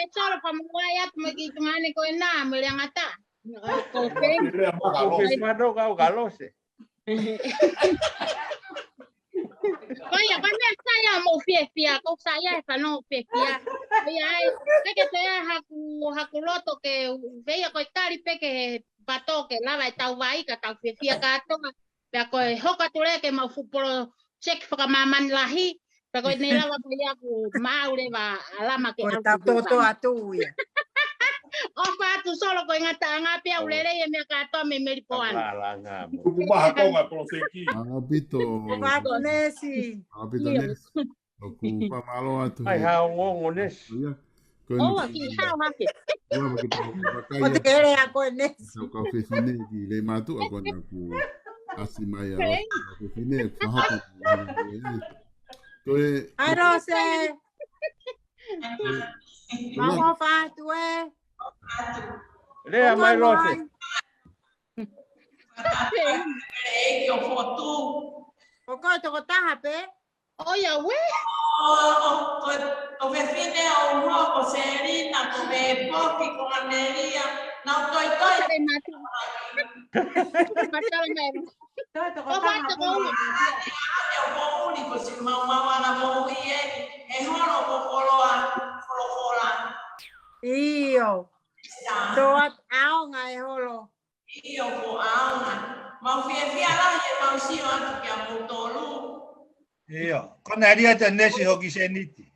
e tolo pa mua ia tu me ki tungane ko na me le ngata. Ko fe. Ko fe mano ka kalose. Oia, kame saya mo fia ko saya fa no fia. Oia ai ke te haku loto ke veia ko tari pe ke pato ke lava e tau vai ka tau fia ka to. Pe ko hoka tole ke mau fupolo check fa maman lahi. Pe ko nei lava pe ia ku maure va alama ke au. Toto atu ia. O fatu solo ko ngata ngapi au lele e me ka to me meripoan. Ku ba ko nga pro seki. Agapito. Fatu nesi. Agapito nesi. O ku pa malo atu. Ai ha ngongo nesi. Oh, ki hao hape. O te kere a koe nesi. O ka fefine ki le matu a kona ku asi mai a o fefine ka hapu. Ai Rose. Mamo fatu e. Lea mai Rose. O koe toko taha pe. Oia we. O vecine o robo serina come pochi con Amelia. Non toi Te matu. Matala me. O fatu ko. o unico si mamma na mo e horo ko koloa. Io. Doat ao ngai holo. Io ko auna. Mau fia la e mau si o atu kia mo tolu. Io, con aria te nesi hoki seniti.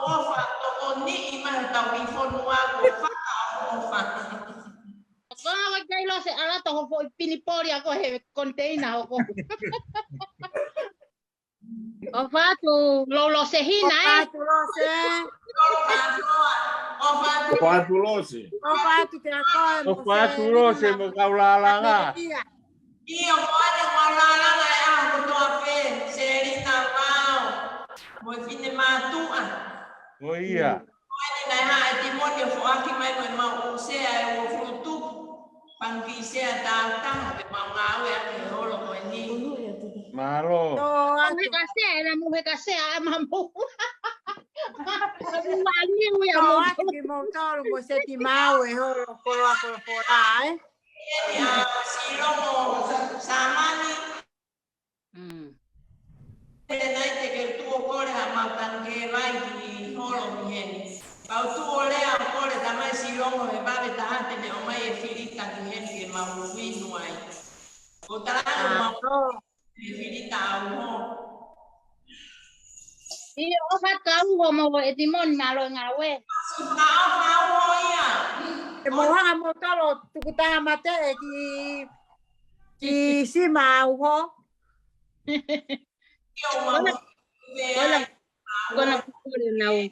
O fatto con ni ma ta mi fonua ko fa o fa. Ko kai lo se ala to ho pinipori ako he container ko. O fatu lo se hina O fatu lo se. O fatu. O fatu lo se. O fatu te a koe. O fatu lo se mo kaulalanga. Io voglio guardare a tutto a fe, serina mau. Voi fine matua. O ia. Poi ne hai timonio fu anche mai no mau se ai o frutu. Pangi se ta pe mau ngawe anche holo ko ni. Malo. Muhe kase mamu. Wani we No, ati ki montoro mo se ti mau e holo kolo a kolo fora, eh? Ya silomo samani. Naite che il tuo cuore ama tanche vai di holo vieni. Pau tuo le ancora da mai silomo e va vedate ne ormai è finita di gente che ma un vino ai. Potrà ma è finita un Iyo o fatu mo e timon malo ngawe. E mohanga mo talo tukuta mate e ki si mau ho. Gona kukure nau.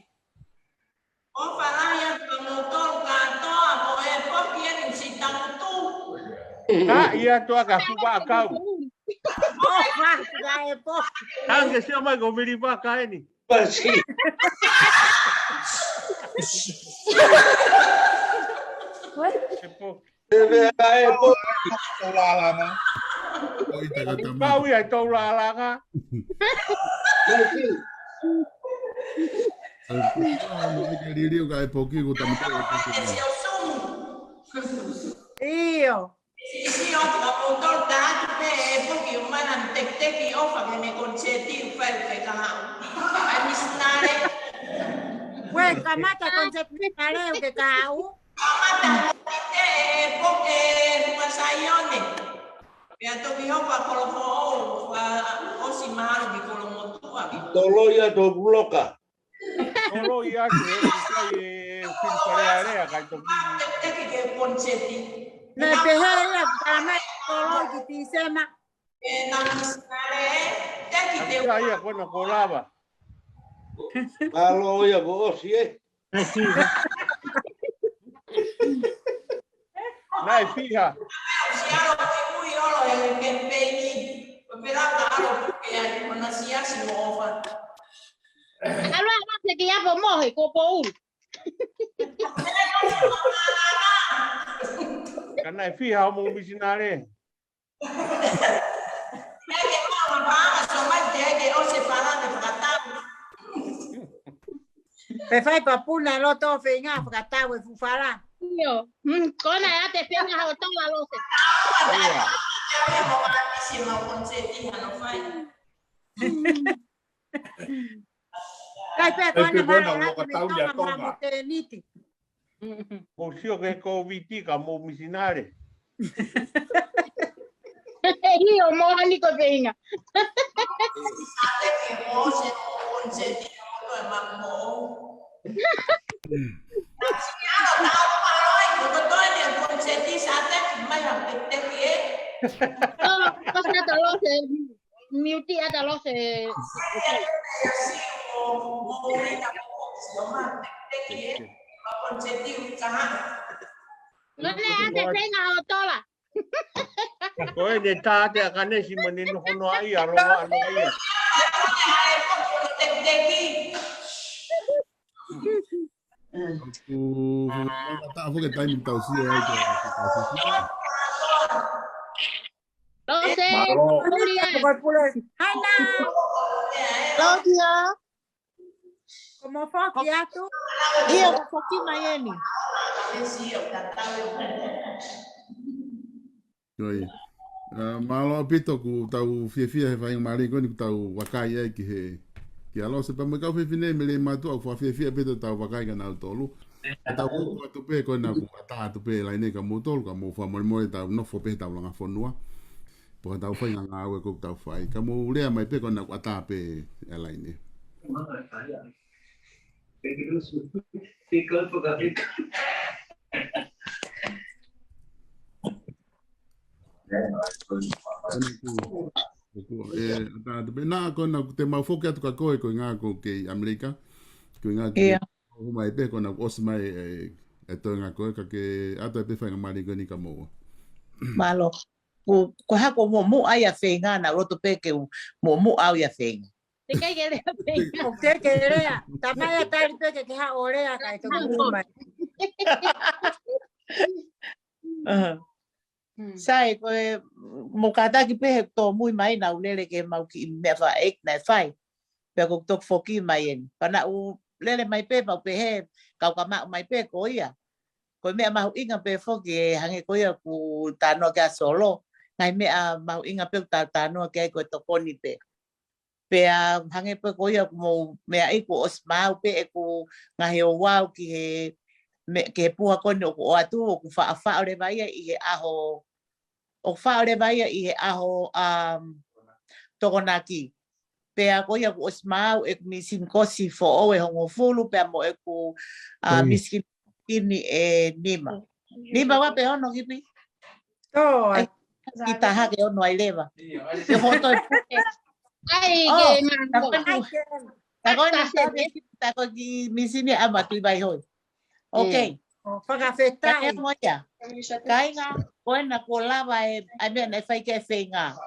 O faraya motor kanto ako e poki en si tantu. Ah, ia tu aka fuba kau. O fatu ga e po. Ange se mai go viri ba kai ni. Pasi. Deve ai po kaulalanga. Pau ia kaulalanga. Io. Sì, ho motor dato per pochi umani tectechi offa che ne concedi un fel che ha. Ai stare. Ué, kamata konsepnya kale ke kau. Amata poche masaione. Beato vi offa colo o si malo di colo motua. Tolo ia do bloca. Tolo ia ke fin pare kai to. Tectechi che concedi. Ne pehe kama kolo kiti sema. Ia kono kolava. Malo ia go si e. Nai fija. Siamo qui io che impegni. Però caro perché non si ha si muova. Alo se que ya vamos y copo. Kana e fiha o mo misinare. Pe fai papuna lo to feinga frata we fufara. Yo, con ya te pegas a toda la luz. Kai pe con mala la que me toma mo te niti. Ko sio ke ko viti ka mo misinare. Io mo ani ko venga. Cosa lo se miuti ada lo se. No le hace pena a tola. Ko e de tate akane si manino hono ai aloha no ai. Tak apa kita ini tahu sih ya. Lo sé. Hanna. Claudia. Como foki tu? Iya, foki Miami. Oi. Malo pito ku tau fia vai mari ko ni tau wakai ai ki he. Ki alo se pa mo ka fine me le matu au fia pito tau wakai ka na tolu. Tau ku tu pe ko na ku ata tu pe la ne ka mo tolu ka mo fa mo tau no fo pe tau nga fonua. Po tau fa nga awe ko tau fai. Ka mo le mai pe ko na ku ata pe la ne. Na ko na te mau foki atu ka koe ko ngā ko ke Amerika. Ko ngā ke mai pe ko na osmai e to ngā koe ka ke ato e pe whainga mari ko ni ka moa. Malo. Ko hako mo ai a whenga na roto pe ke mo au ia whenga. Te kai ke rea penga. O te ke rea. Tamai a tari pe ke ha orea kai to mai. Sai ko mo kata ki pe to muy mai na ulele ke mau ki me fa ek na fai. Pe ko tok foki mai en. Pana u lele mai pe pa pe he ka ka ma mai pe ko ia. Ko me mau inga pe foki hange ko ia ku tano ka solo. Ngai me mau inga pe tano ke ko to koni pe. Pe hange pe ko ia mo me ai ko osmau pe ko ngahi o wau ki he me ke pua koni o atu o ku fa o le vai i he aho o fa le vai i he aho tokonaki pe a ko ia ku osmau e misin kosi fo o e hongo fulu pe mo e ku miskin ini e nima wa pe ono hipi to kita ha ke ono ai leva e foto Ai ke ta ko ki misini ama tu vai hoi okay whakawhetai. Kainga, koe na ko lava e mea nei whai ke whenga.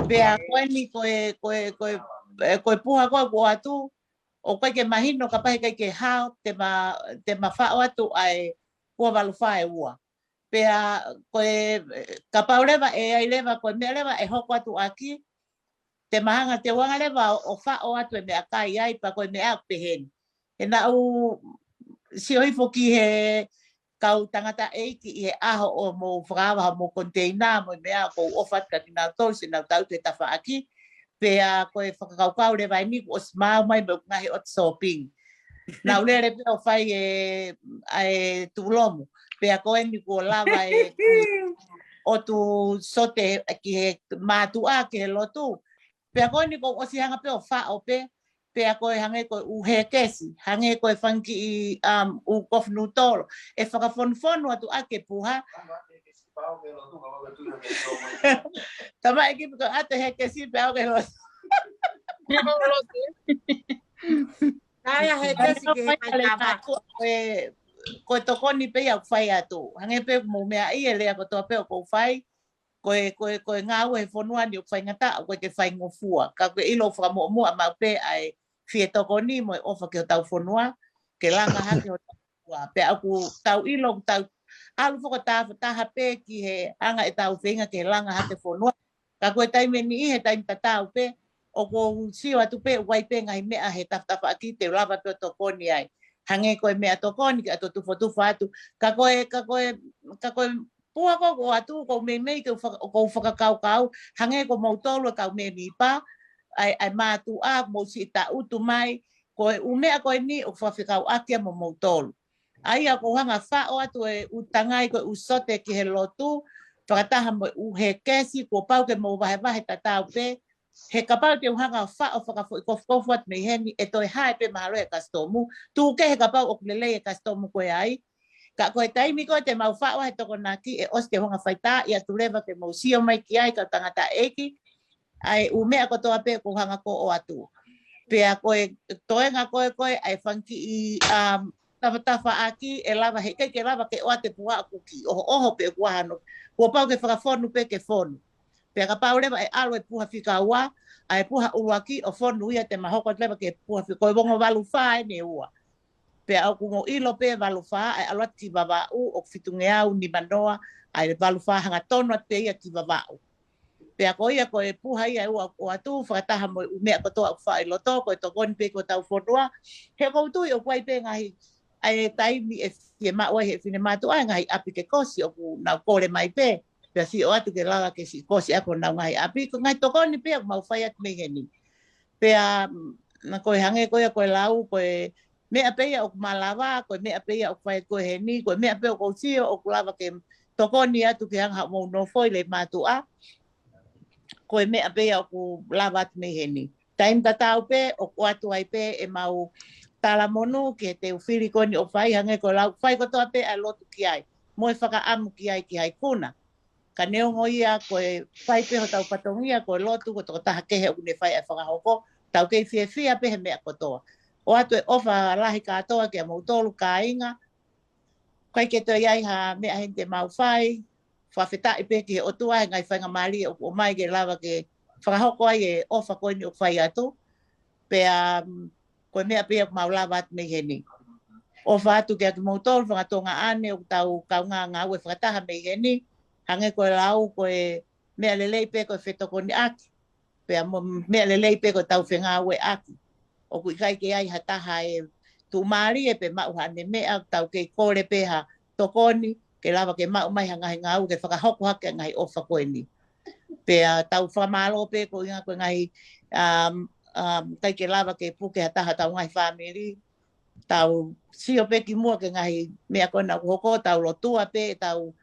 Pea koe ni koe puha koe ko atu, o koe ke mahino ka pahi kai ke hao, te ma whao atu ai kua walu whae ua. Pea koe ka pau lewa e ai lewa, koe mea lewa e hoko atu aki, te mahanga te wanga lewa o whao atu e mea kai ai pa koe mea pehen. E na u si oi foki he kau tangata eiki i he aho o mo whakawa mo container mo mea ko ofat ka tina tol si nau tau te tafa aki pea koe whakakaukau le vai miku o smau mai mo ngahi ot shopping nau le pe o whai e tulomu pea koe miku o lava o tu sote ki he mātua ki he lotu pea koe ni ko o si hanga pe o wha o pe pea koe hange koe u he kesi, hange koe whanki i u kofnu tolo. E whakafonfonu atu ake puha. Tama e kipi koe ate he kesi pea oke lo. Kaya he kesi ke he paitama. Koe tokoni pe au whai atu. Hange pe mo mea i e lea ko toa pe o kou whai. Koe ngā ue whonua ni o whai ngata, koe ke whai ngofua. Ka koe ilo whakamoa mua mau pe ai fie toko ni mo ofa ke tau fonua ke langa hake o tau pe aku tau ilo tau alu foko taha pe ki he anga e tau whenga ke langa hake fonua ka koe taime ni he taime tatau pe o ko sio atu pe wai pe ngai mea he taftafa aki te lava pe tokoni ai hange koe mea tokoni ke ato tufa atu ka koe pua ko atu ko me ko whakakau hange ko mautolo kau me nipa ai mātu a mo si ta utu mai koe umea koe ni o whawhikau akia mo mautolo ai ako hanga whao atu e utangai koe usote ki he lotu whakataha mo he kesi ko pau ke mo wahe tatau pe he kapau te uhanga whao whakafoikofu atu nei heni e toi hae pe mahalo e kastomu tu ke he kapau o kulele e kastomu koe ai ka koe taimi koe te mau whao he toko naki e os te honga whaita ia tulewa ke mau sio mai ki ai ka tangata eki ai umea ko toa pe ko hanga ko o atu pea koe toenga koe ai whanki i tafa aki e lava he ke lava ke o ate pua aku ki oho pe kuahano kua pau ke whakafonu pe ke fonu pea ka pau lewa e alo e puha whika ua ai puha uaki o fonu ia te mahoko lewa ke puha whika koe bongo walu whae ne ua pea au kungo ilo pe walu wha ai aloat ki wawau o fitunge au ni manoa ai walu wha hanga tono at pe ia ki wawau pea ko ia koe puha ia ua o atu whakataha mo umea kotoa wha i loto koe tokoni pe ko tau whonua he koutui o kwai pe ngahi ai taimi e fie maua he fine matu ai ngahi api ke kosi o ku nau kore mai pe pea si o atu ke laga ke si kosi ako nau ngahi api ko ngai tokoni pe mau whai atu mei heni pea na koe hange koe lau koe mea peia o kumalawa, koe mea peia o kwai koe heni, koe mea peia o kousio o kulawa ke tokoni atu ke hanga mou no foi le matua, koe mea peia o kulawa atu mei heni. Taim tatau pe, o kuatu ai pe e mau tala monu ke te uwhiri koni o whai hange koe lau, whai kotoa pe a lotu ki ai, moe whaka amu ki ai ki hai kuna. Ka neongo ia koe whai pe ho tau patongia, koe lotu ko toko taha kehe o kune whai a whakahoko, tau kei fia pe he mea kotoa. O atu e ofa lahi katoa ke mau tolu ka inga. Kai ke toi ai ha mea hente mau whai. Whawheta i pe ki he otua he ngai whainga mali o mai ke lawa ke whakahoko ai e ofa koe ni o whai atu. Pea koe mea pia mau lawa atu mei heni. Ofa atu ke atu mau tolu whangatonga ane o tau kaunga ngau e whakataha mei heni. Hange koe lau koe mea lelei pe koe whetoko ni aki. Pea mea lelei pe koe tau whenga ue aki. O kui kai ke ai hataha e tu maari e pe mau hane mea tau ke kore pe ha tokoni ke lava ke mau mai hangahi ngau ke whakahoko hake ngai ofa koe ni. Pea tau whamalo pe ko inga koe ngai kai ke lava ke puke hataha tau ngai whamiri tau sio pe ki mua ke ngai mea koe na kuhoko tau lotua pe tau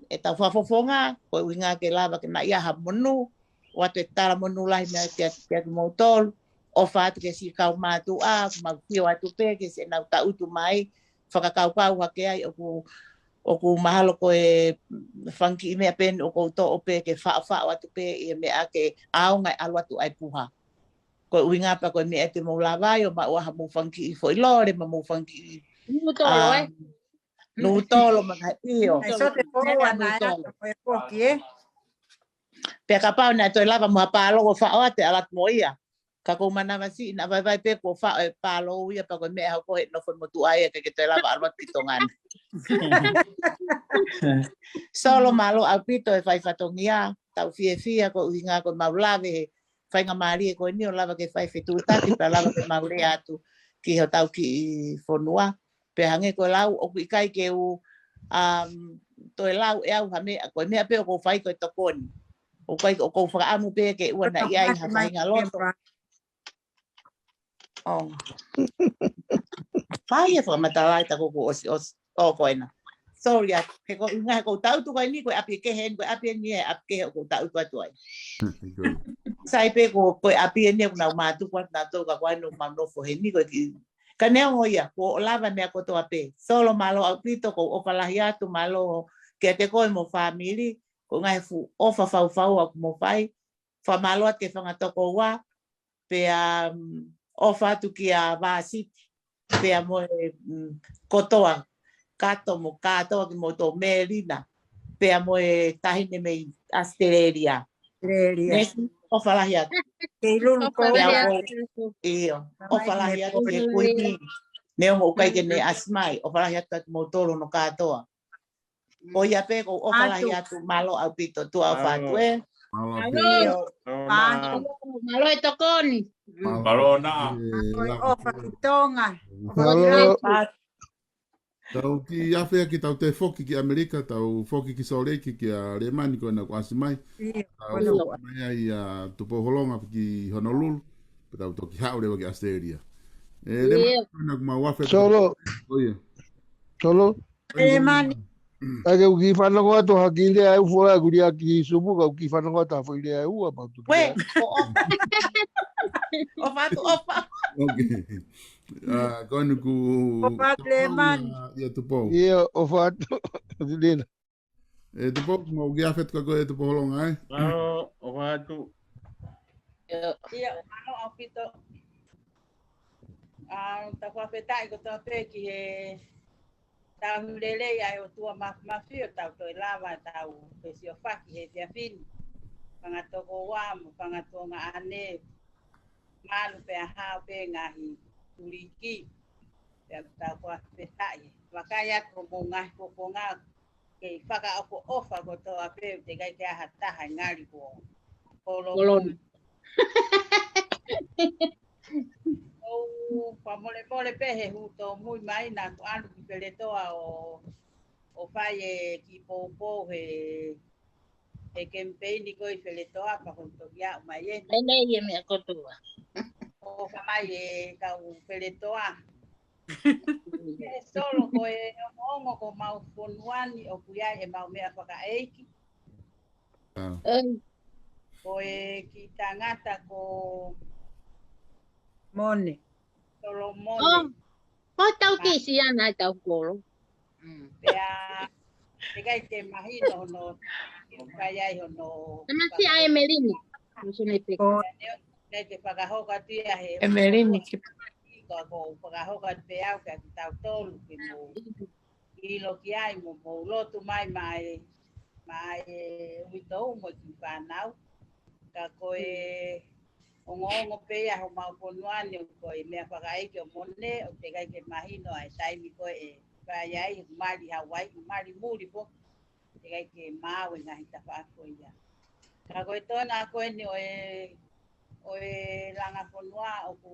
e tau whafofonga koe inga ke lava ke na iaha monu o atu e tala monu lahi mea ke atu mautolu o whaatu ke si kau mātu a, mau pio atu pe, ke se nau ta utu mai, whakakau pau hake ai, o ku mahalo koe whanki i mea pen, o kou to o pe, ke whao atu pe, i mea ke aonga alu atu ai puha. Koe uingapa koe mea te mau lawai, o mauaha mou whanki i foi lore, ma mou whanki i... Nutolo, Nutolo, mga iyo. Ai so te poa na e poki e. Pea ka pau na toi lava mua pālongo whao ate alat mo ia. Ka kou mana masi na vai pe ko fa palo ia pa ko me ha ko no fo motu ai ke te lava alwa pitongan solo malo al pito e fai fatongia tau fia ko inga ko maulave fai nga mari ko ni o lava ke fai fitu tati pa lava ke maule atu ki ho tau ki fonua pe hange ko lau o ki kai ke u to lau e au ha me ko me pe ko fai ko tokoni o kai ko fa amu pe ke una ia ha fai nga loto. Oh. Pai e whamatalai ta koko o koina. Sorry, he ko inga ko tau tu kai ni ko api ke hen ko api ni api ke ko tau tu atu ai. Sai pe ko api ni na matu ko na to ka no mano fo hen ni ko ki. Kaneo ia ko lava me ko to api. Solo malo apito ko o palahia tu malo ke te ko mo family ko ngai fu o fa fau mo fai. Fa malo at ke fanga to ko wa pe o fatu ki a vasiti pe a mo kotoa kato mo kato ki mo to merina pe a mo tahine me Australia Australia. O falahia. Kei lulu ko. Iyo. O falahia ke kuiti. Ne o kai ke ne asmai. O falahia ka motoro no katoa. O ia pe ko o falahia tu malo au pito tu au fatue. Malo e tokoni. Malo na. O fakitonga. Malo. Tau ki awhea ki tau te whoki ki Amerika, tau whoki ki Saureki ki a Remani koe na kuasi mai. Tau whoki mai ai a tupo holonga ki Honolulu, pe tau toki haurewa ki Australia. Remani koe na kuma wafe. Solo. Solo. Remani. Ake uki whanako ato hakinde ai ufora kuria ki sumu ka uki whanako ato hawhaile ai ua pa tu. We, o fatu opa. Okay. Koe ku... O fatu Remani. Ia tupo. Ia o fatu. Dina. E tupo kuma uki awhet ka koe tupo holonga ai. O fatu. Ia, ano au pito. Ta whawhetai ko tō pēki he tau hulelei ai o tua mawhio tau toi lawa tau pesi o whaki he tia whini. Pangatoko wamu, pangatonga ane, malu pe ahau pe ngahi turiki. Tau whawhetai. Wakai ako mo ngahi koko ngā kei whaka ako ofa ko tō ape te kai ke aha taha ngari ko kolonu. Pamole mole pehe huto mui mai na ko anu ki peletoa o fai e ki popo he campaign ko i peletoa pa hunto ya mai e nei me akotua o mai e ka u peletoa solo ko e ongo ko mau fonuani o kuia e mau mea whaka eiki ko e ki tangata ko Mone. Solo mone. Ko tau kisi ana tau kolo. Pea te kai te mahino no kai ai no. Nama si ai Melini. Musu nei pe. Nei te whakahoka tia he. Melini ki. Ko whakahoka te au ka tau tolu ki mo. Ilo ki ai mo lotu mai uitou mo ki whanau. Ka koe ongo pe a ho mau ponuani ko e me whakai ki o mone o te kai ke mahino ai taimi ko e vai ai mali Hawaii mali muri po te kai ke mau nga hita whako ia. Ka koe tona koe ni o e langa ponua o ku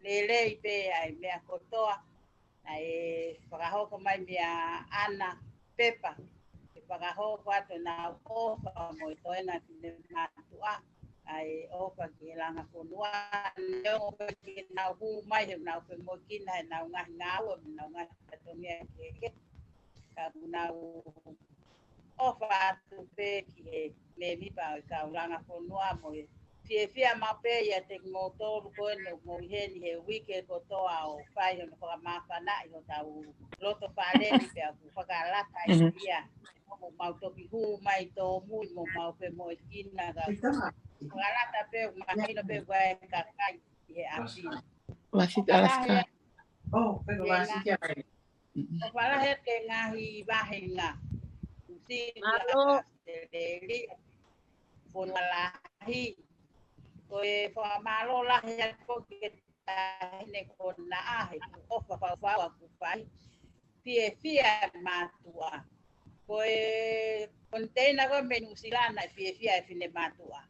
lele i pe ai mea kotoa ai whakahoko mai mea ana pepa e whakahoko ato na ofa mo i toena ki ne matua ai opa ki langa ponua leo ki na hu mai he na pe mo ki na ngau na ngahi tatongia ke ka na ofa tu pe ki le mi pa ka langa ponua mo fia ma pe ya te motor ko no mo he ni he wike ko to au fai no ko ma fa na yo tau loto fa le ni pe ku fa ka la ka ia mo mau to ki hu mai to mu mo mau pe mo ki na ga Galata pe mahino pe vai kakai e api. Wasit Alaska. Oh, pero wasit ya. O para het ke ngahi bahenga. Si alo de pon malahi. Ko e fa malo la ya ko ke ta ne ko na ai o fa ku pai. Fia matua. Ko e container ko menusilana fia fine matua.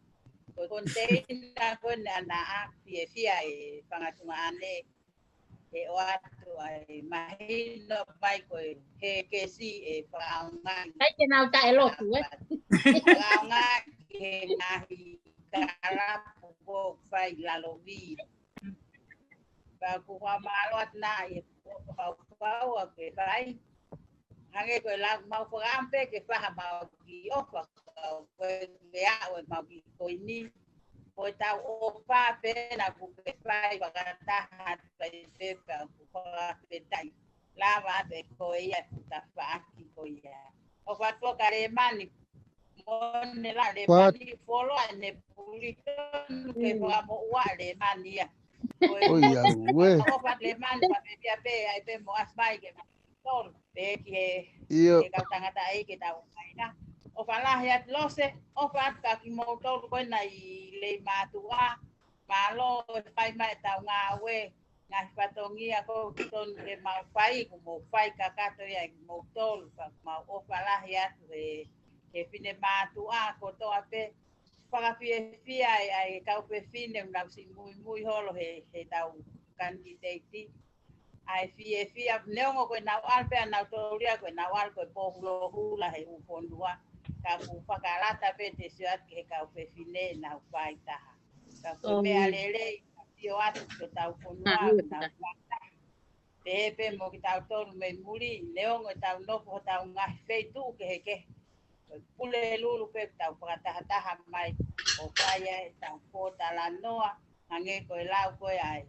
Container ko na fia e pangatunga ane e o atu ai mahino mai ko he ke si e paanga ai ke nau ta elo tu paanga ke nahi kara po fai la lovi ba ku wa malot na e pa ke fai hange ko la mau pagampe ke fa mau ki ofa ko ya o mau ki ko ni ko ta o pa pe na ku pe fai ba ta hat pe pe ku fa pe tai la va pe ko ya ta fa ki ko ya o fa to kare mani mon ne la le mani folo ne pulito ke fa mo wa le mani ya o ya we o fa le mani pa pe pe ai pe mo asbai ke pe ke ka tangata ai ke ta na o palahi at lose o pat ka ki mo to ko na I le matua malo fai mai tau ngā we ngā patongi ako ton le mau fai ko mo fai ka kato ia mo tol pa mau o palahi at e fine matua ko to ape whakawhiawhia ai kau pe fine ngau si mui holo he tau candidate ai whiawhia neongo koe nau alpea nau tōria koe nau al koe pōhulo hula he uponua ka ku whakarata pe te suat ke kau pe fine nau whai taha ka koe mea lele tio atu ko tau ponua nau whai te hepe mo ki tau tonu me muri neongo tau nopo tau ngahi feitu ke heke Pule lulu pe tau whakataha mai o whaia e tau pōtala noa hange koe lau koe ai.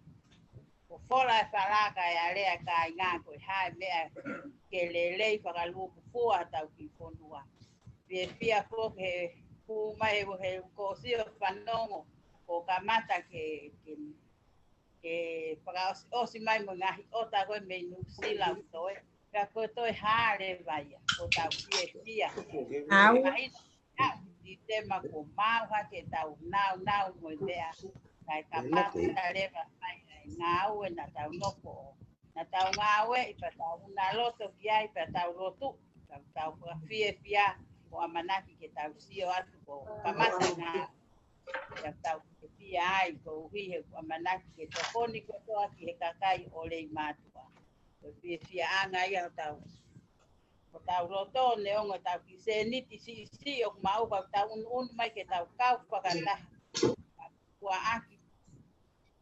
O whola e wharaka e area ka I ngā koe hae mea ke lelei whakaluku fua tau ki whonua. Pie pia fo ke pu mai he kōsio whanongo o ka mata ke whakaosi mai mo ngahi ota koe me nusila utoe. Ka koe toi haere vaia o tau pia. Au. Di tema ko mau hake tau nau mo mea. Kai ka mata lewa mai ngau e na tau noko. Na tau ngau e pa tau na loto kia I pa tau lotu. Tau pia o amanaki ke tau sio atu ko kamata ngā. Tau pia ai ko uhihe o amanaki ke tokoni ko toa ki he kakai o lei matua. Pia anga ia tau. O tau roto neongo tau ki se niti si o mau pa tau un mai ke tau kau whakata. Kua aki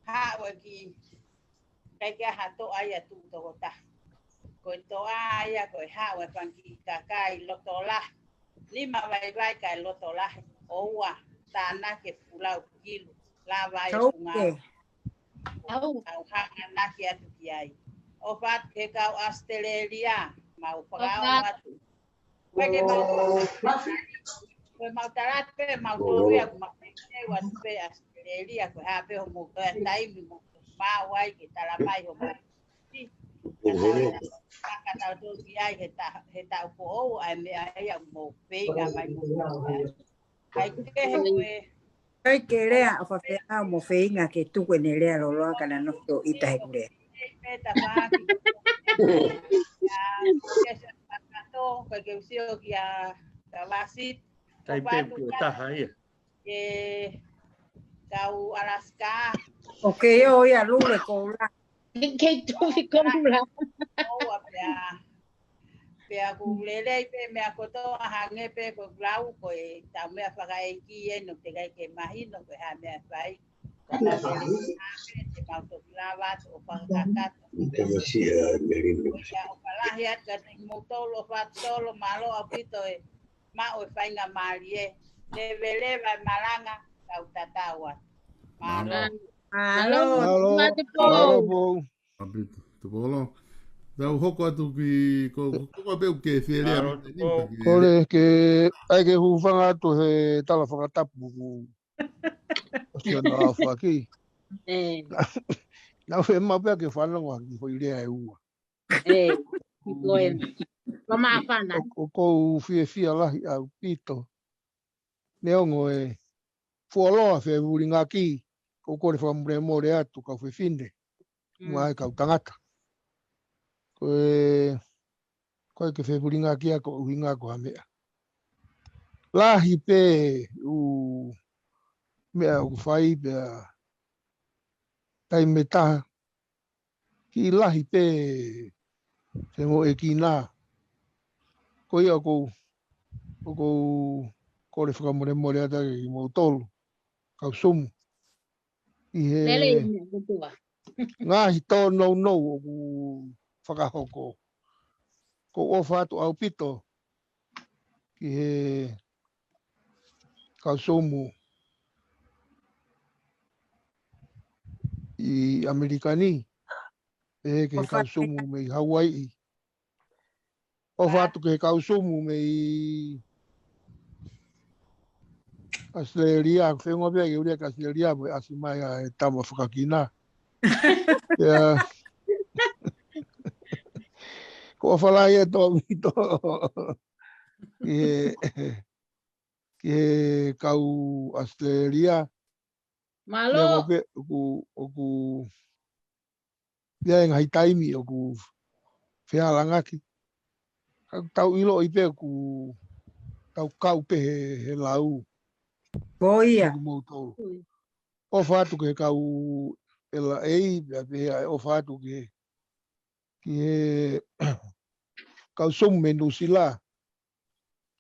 hawa ki kai kia hato aia tu toko ta. Koe toa aia koe hawa panki kakai loto lah. Lima vai kai loto lah. Oua tāna ke pulau kilu. La vai punga. Au hanga naki atu ki ai. O pat ke kau Australia mau pagau atu. Koe mau tarat pe mau toria mau pe wan pe Australia ko hape ho mo ka taimi mo mau ai ke talamai ho mo. Kata tu ki ai he ta ko ai me ai mo pe ga mai mo. Ai ke he Kai ke rea a whawhea mo whainga ke tuku ne rea loloa kana no to ita he kure. Peta paki. Koe ke usio ki a wasit. Tai pepe o taha ia. Kau Alaska. Ok, yo ia lule koula. Ke tuwi koula. Oa pea. Pea ku lelei pe mea koto hange pe ko glau koe tau mea whakaeki e no te kai ke mahino koe ha mea whai. Kata lelei te mauto kilavat o whakakata. O palahiat kata mutolo fatolo malo apito e ma o whainga marie. Levele vai malanga kau tatawa. Malo. Malo. Malo. Apito. Te polo. Tau hoko atu ki ko peu ke whielea. Kore ke ai ke hufanga atu he tala whakatapu ku osio na awhaki. Nau he mapea ke whanonga ki whairea e ua. Koe. Kama whana. O kou whia lahi au pito. Neongo e fualoa whea uri ngā ki. Ko kore whamure more atu kau whiwhine. Mua e kau tangata. Koe ke whewuri ngā kia ko uhi ngā ko hamea. Lahi pe u mea u whai pea tai me taha. Ki lahi pe se mo e ki nā. Ko ia ko kore whakamore more ata ki mo tolu. Kau sumu. I he ngā hi tō nou o ku whakahoko. Ko ofa atu au pito ki he kausumu I Amerikani e ke kausumu me Hawaii. Ofa atu ke kausumu me Australia, whenua pia ke uria ka Australia me asimai a tama whakakina. Ko whalai e tō mito. ke kau Australia Malo. Oku dia ngai taimi oku whialanga ki. Tau ilo i pe ku tau kau pe he lau. Boia. O fatu ke kau ela ei pe o fatu ke kau som menu sila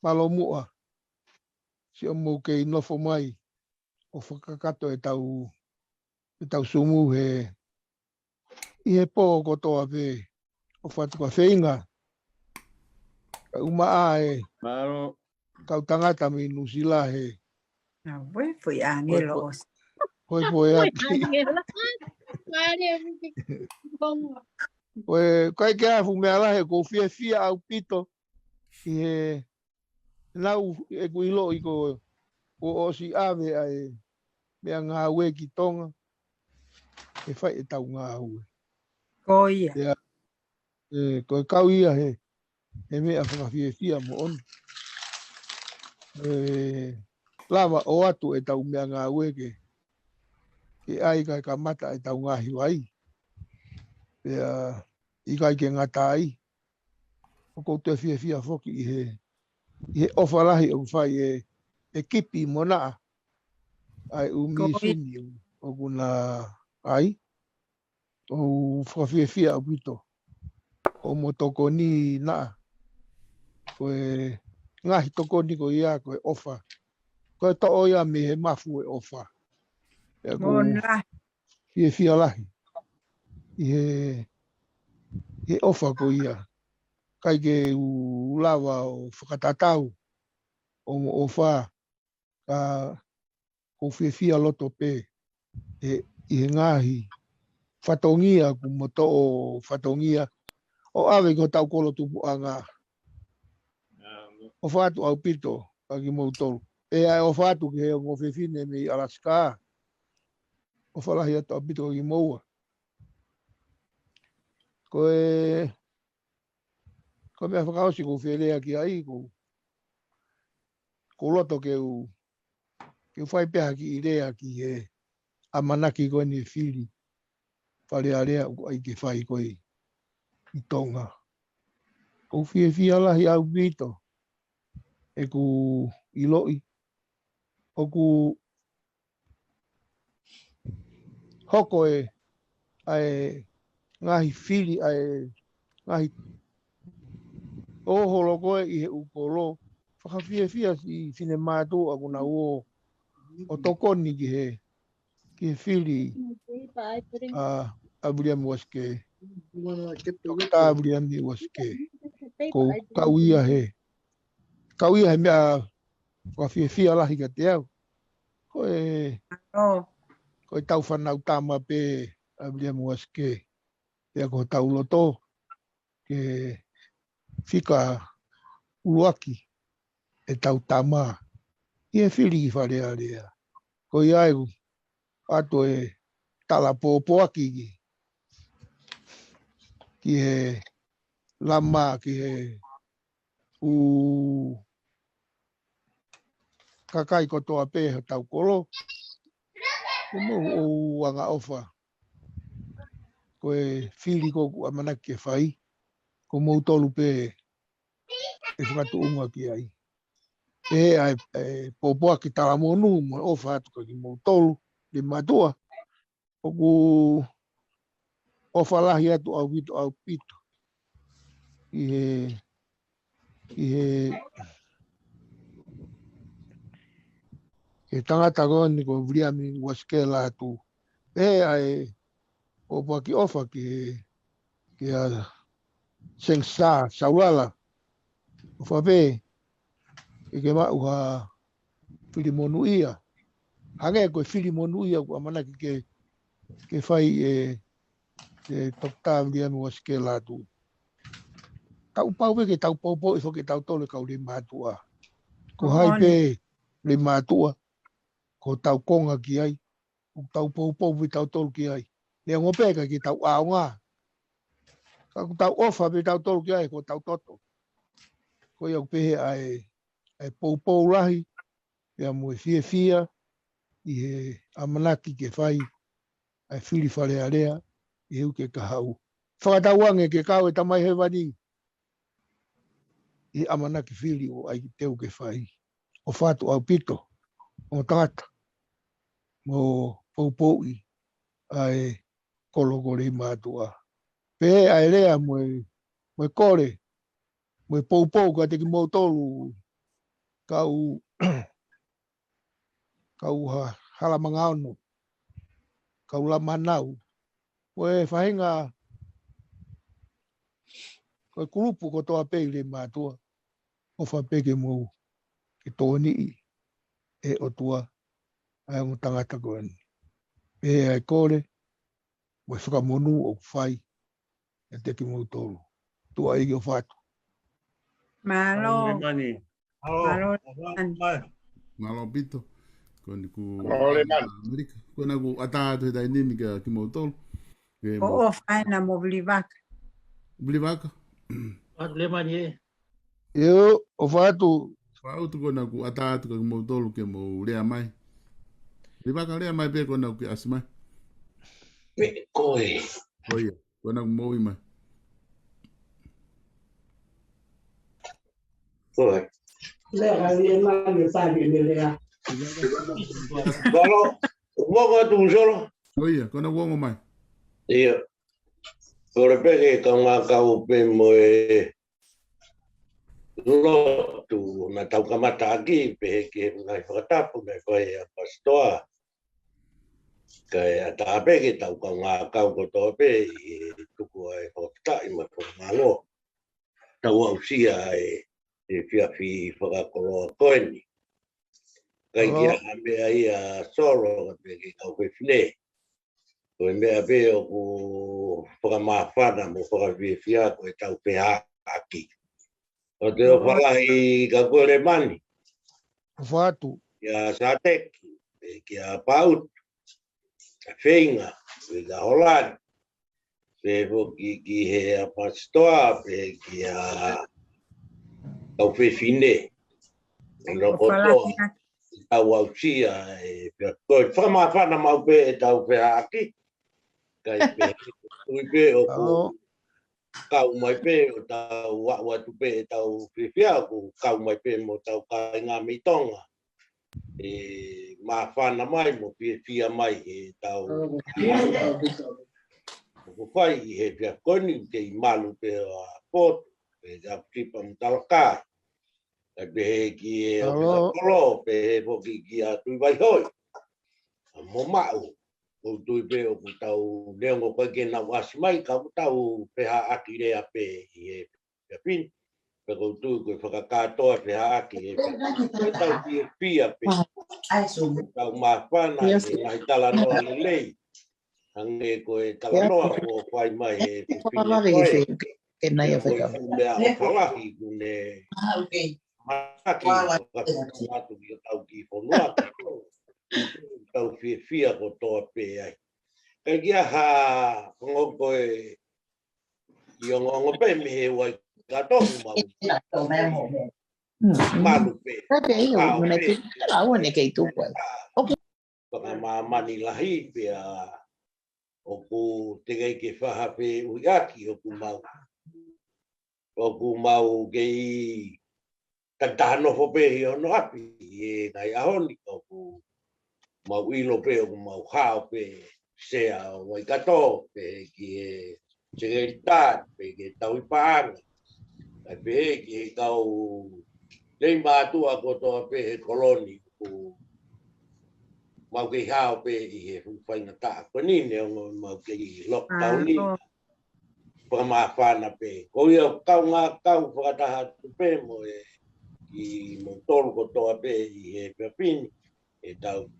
malo mua si omo ke no fo mai o whakakato e tau sumu he i he pō kotoa pe o whatuka whenga ka umaa e kau tangata me nusila he foi angelo hoi poe ati oe kai ke a fumea la he ko fia au pito i he nau e kuilo i ko o si ave ai mea ngā ue ki tonga e whai e tau ngā ue. Ko ia. Koe kau ia he mea whakawhia mo on. Lava o atu e tau mea ngā ue ke ai kai ka mata e tau ngā hiwai. I kai ke ngata ai. O kou te whia whoki i he ofalahi o whai e kipi mo naa. Ai umi suni o kuna ai. O whakawhia o pito. O mo toko ni naa. Koe ngahi toko ni ko ia koe ofa. Koe to o ia me he mafu e ofa. Mona. Whia lahi. I he ofa ko ia. Kai ke u lawa o whakatatau. O mo ofa. Ka ko whia loto pe. I he ngahi. Whatongia ku moto o whatongia. O awe ko tau kolo tupu anga. O whatu au pito. Kaki mou tolu. Ai o whatu ke he o ngowhewhine me Alaska. O whalahi atu au pito kaki moua. Koe mea whakaosi ko whelea ki ai. Ko loto ke whai peha ki i rea ki he amanaki koe ni whiri. Whare a rea ai ke whai koe i tonga. Ko whia lahi au pito. E ku iloi. O ku hoko ai ngahi whiri ai ngahi oholo koe i he ukolo. Whakawhia si whine mātou a kuna o tokoni ki he whiri a William Waske. Dr. William Waske. Ko kauia he. Kauia he mea whakawhia lahi ka te au. Koe tau whanau tāma pe a William Waske. Ea ko tau loto. Ke whika uruaki e tau tāma. I e whiri ki whare a rea. Ko i ai ato e tala pōpoaki ki he lama ki he kakai kotoa pe tau kolo. Ko mou o anga ofa. Ko e whiri koku amanaki e whai. Ko mou tolu pe e whakatu unga ki ai. E ai pōpoa ki tala monu mo ofa atu ki mou tolu le matua. O ku ofa lahi atu au pito. I he tangata koni ko William Waske la atu. E ai pōpoa ki ofa ki a Sengsa Saulala. Ofa pe e ke mau ha Filimonu ia. Hange koe Filimonu ia ku amanaki ke whai e Dr. William Waske la atu. Tau pau pe ke tau pau e ke tau tole kau le matua. Ko hai pe le matua. Ko tau konga ki ai. Ko tau pau pe tau tole ki ai. Le ngope ka ki tau aonga. Ko tau ofa pe tau tole ki ai ko tau toto. Ko iau pe ai pau lahi. Pea mo fia i he amanaki ke whai ai whiri whare area i heu ke kahau. Whakatauange ke kau e tamai he wani i amanaki whiri o ai teu ke whai. O whātu au pito, o tangata, mo poupoi ai kolokore mātua. Pe ai rea mo kore, mo poupou ka te ki mo tolu kau hala manga ono, kau la manau. O e whahinga ko kulupu ko toa pei le mātua. O whapeke mo ke tōni e o tua ai mo tangata koani. E ai kore, mo whakamonu o whai e te ki mo tolu. Tua i o whatu. Malo. Malo. Malo pito. Koni ku Ole man. Amerika. Kona ku atatu he tai nimi ka ki mo tolu. O whaina mo blivaka. Blivaka? Watu le mani e. Eu, o whatu. Whatu kona ku atatu ka ki mo tolu ke mo rea mai. Blivaka rea mai pe kona ku asimai. Pe koe. Oia, kona ku mo i mai. Koe. Lea le mani sani le lea. Kolo, wongo tu solo. Oia, kona wongo mai. Ia. Kore peke ka ngā kau pe mo e lotu na tau kamata aki pe ke ngai whakatapu me koe a pastoa. Kai a tā peke tau ka ngā kau kotoa pe i tuku ai whakatai ma whakangalo. Tau au sia e whiawhi whakakoloa koeni. Kai kia a mea ia solo pe ke kau whiwhine. Koe mea pe o ku whakamawhana mo whakawhiwhia koe tau peha aki. O te o whalahi ka kore mani. Whatu. Kia Sateki, pe kia Paut, ka Whenga, pe ka Holani. Pe hoki ki he a pastoa, pe kia tau whiwhine. Ono kotoa, tau au sia e pe koe whakamawhana mau pe e tau peha aki. Kai pe tui pe o ku kau mai pe o tau watu pe e tau whiwhia ku kau mai pe mo tau kai ngā mitonga. E mawhana mai mo whiwhia mai e tau ko whai i he pia koni te i malu pe o a poto pe ka pipa mo talakai. Kai pe he ki e o pia kolo pe he poki ki a tui vai hoi. Mo mau. O tui pe o ku tau leongo koe ke nau asi mai ka ku tau peha aki rea pe i he pia pini. Pe kou tui koe whakakatoa peha aki e pe tau pia pe. Tau mawhana e ngai tala noa le lei. Hange koe tala noa o whai mai e pipine koe. Koe kumea o whalahi kune maki whakatu ki o tau ki whonua. Tau whiwhia ko toa pe ai. Kai kia ha ngoko e i o ngongo pe me he wai ka tohu mau. Malu pe. Pao pe. Paka mamani lahi pe a o ku tegai ke whaha pe uiaki o ku mau. O ku mau ke i tatano ho pe hi ono api e ngai ahoni o ku mau ilo pe o mau hao pe sea o waikato pe ki e Segeritat pe ke tau ipaanga. Kai pe ki e kau lei mātua ko toa pe he koloni ku mau ke hao pe i he whainga taa konine o mau ke i lockdown ni. Pamawhana pe. Ko ia kau ngā kau whakataha tu pe mo e i mo tolu ko toa pe i he pepini. E tau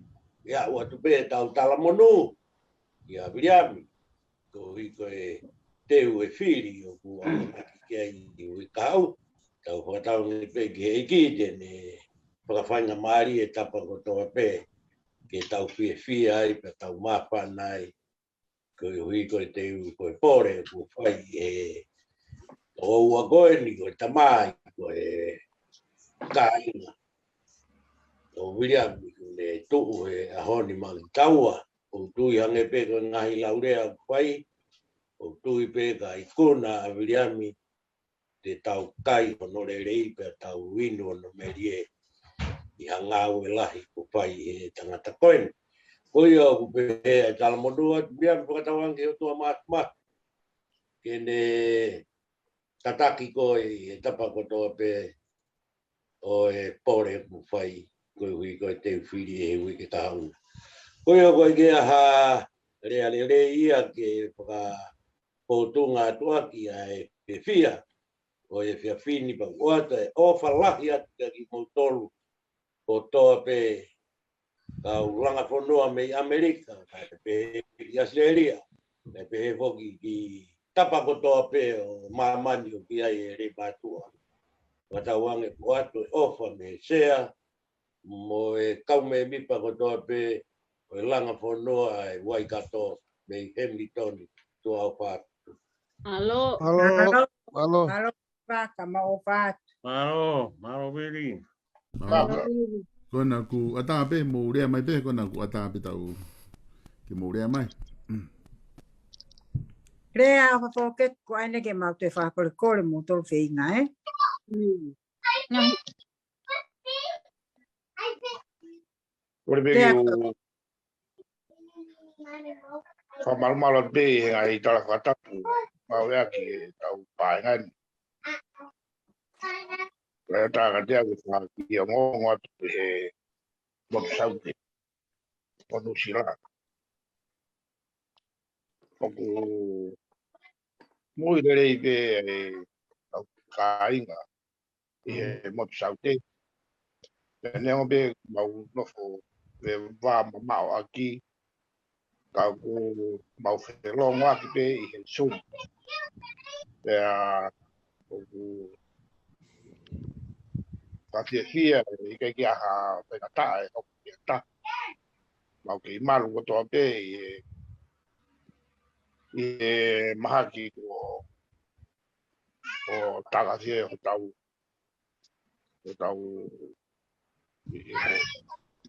ia ua tu pe tau tala monu. Ia viliami. Ko hiko e teu e whiri o ku amanaki kia i ui kau. Tau whakatau ni pe ki he ikite ne whakawhainga maari e tapa ko toa pe. Ke tau whiwhia ai pe tau mawhana ai. Ko hiko e teu ko e pore ku whai e o ua koe ni ko e tamai ko e kāinga. o William le tu e a honi mang taua o tu yang e pe ko ngai laurea pai o tu i pe ka ikuna a William te tau kai o no le rei pe tau wino no merie i hanga o lahi ko pai e tangata koen ko yo ku pe e talmodua biar pakatawang ke to mat kene tataki ko e tapa ko to pe o e pore ku fai ko hui ko te whiri e hui ke tau ko yo ko ke ha le ia ke pa potunga tua ki ai pe fia o e fia fini pa wata o falahi at ki motolu o to pe ka uranga fonua me Amerika pe Australia pe foki ki tapa ko to pe o mamani o ki ai re patua wata wange watu ofa me sea mo e kaume mi pa ko to pe o langa fonua ai Waikato me Hamilton to au pa Alo. Alo, Paka, mau pat. Malo Billy. Kona ku ata pe mo rea mai pe kona ku ata pe tau ki mo rea mai. Rea fa foket ko ane ke mau te fa kole mo tol feinga Ore bege o fa mal be ai tala fata mau ya ki tau paengan. Rea ta ga dia fa ki mo ngot he mo saute. Ono sila. Oku moi dere be tau kainga. E mo saute. Ne o be mau no fo ve va mau aqui ka ku mau fe lo ngwa ki pe I he sum o ku ka fia I ke kia ha pe na ta e o ki ta mau ki malu ko to pe I maha ki o taga fie o tau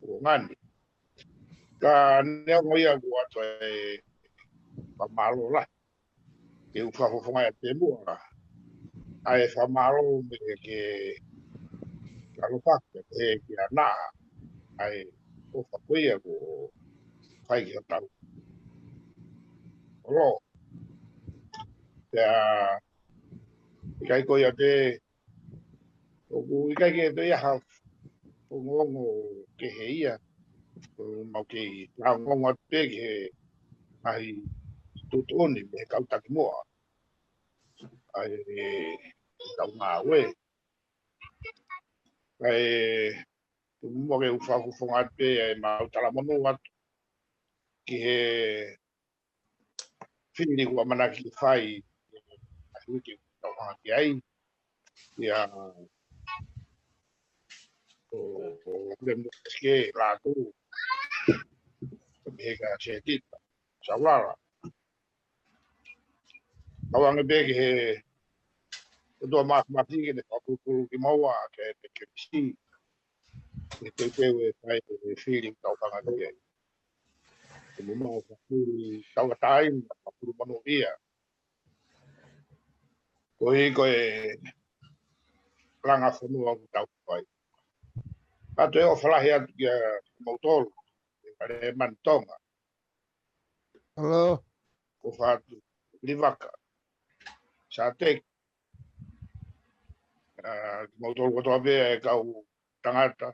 o ngani ka ne o ia ku ato e pa malo la ke u fa fo ngai te mua ai fa malo me ke kalau fakta kira na ai o fa kuia ko fai ki ta lo ya kai ko ya te o ku kai ke te ya o ngongo ke heia o mau ke la ngongo te ke ai tutoni me ka ta ki mo ai tau ma we ai mo ke u fa ku fonga te ai mau tala mono wat ki he fini ku mana ki fai ai ki tau ha ki ai ya o que la tu mega chetita salara awang bege do ma matigi de papu ki mawa ke si te we sai feeling tau kanga ke mo ma tau tai papu mano via ko langa fonu tau pai ato o fala ya motor pare mantonga hello ko fa livaka sate motor ko tobe kau tangata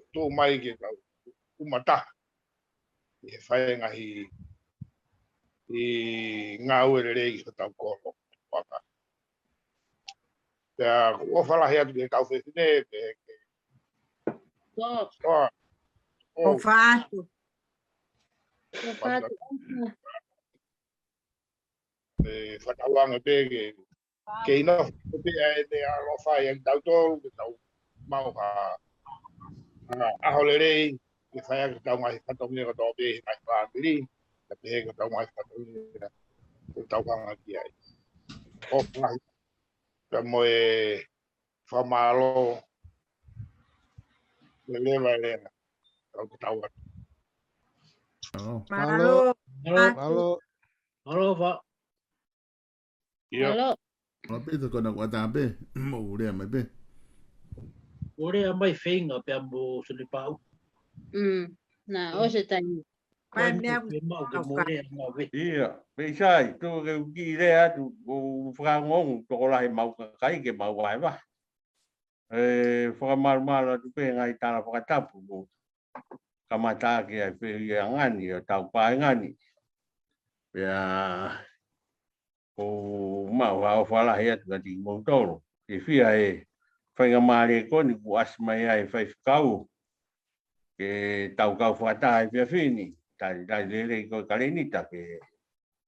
tu mai ke kau umata e fai ngahi I ngau re ki tau ko paka ya o fala hea ke kau fe ne o fatu fatawanga pe ke ino pe ai de a lo fai en tau to tau mau ha a holere ke fai ke tau mai fatau ni ko to pe mai fa bili ke pe ke tau mai fatau ni tau kanga ki ai o fai ka mo e fa malo Lele. Tahu. Malo. Halo, Pak. Halo. Tapi itu kau nak buat apa? Mau dia mai be. Ore mai fenga pe ambo sulipau. Na, o se tani. Mai mea mau ke more mau be. Ia, pe sai, tu ke ki rea tu o frangong to la mau kai ke mau vai ba. Fra mal tu pe ngai tala fra tapu. Kamata ke pe ngani tau pa ngani. Ya o mau ha fala he tu di montoro. E fia whainga maare ko ni ku asmai ai whai kau. Ke tau kau whata e pia whini. Tai lere ko karenita ke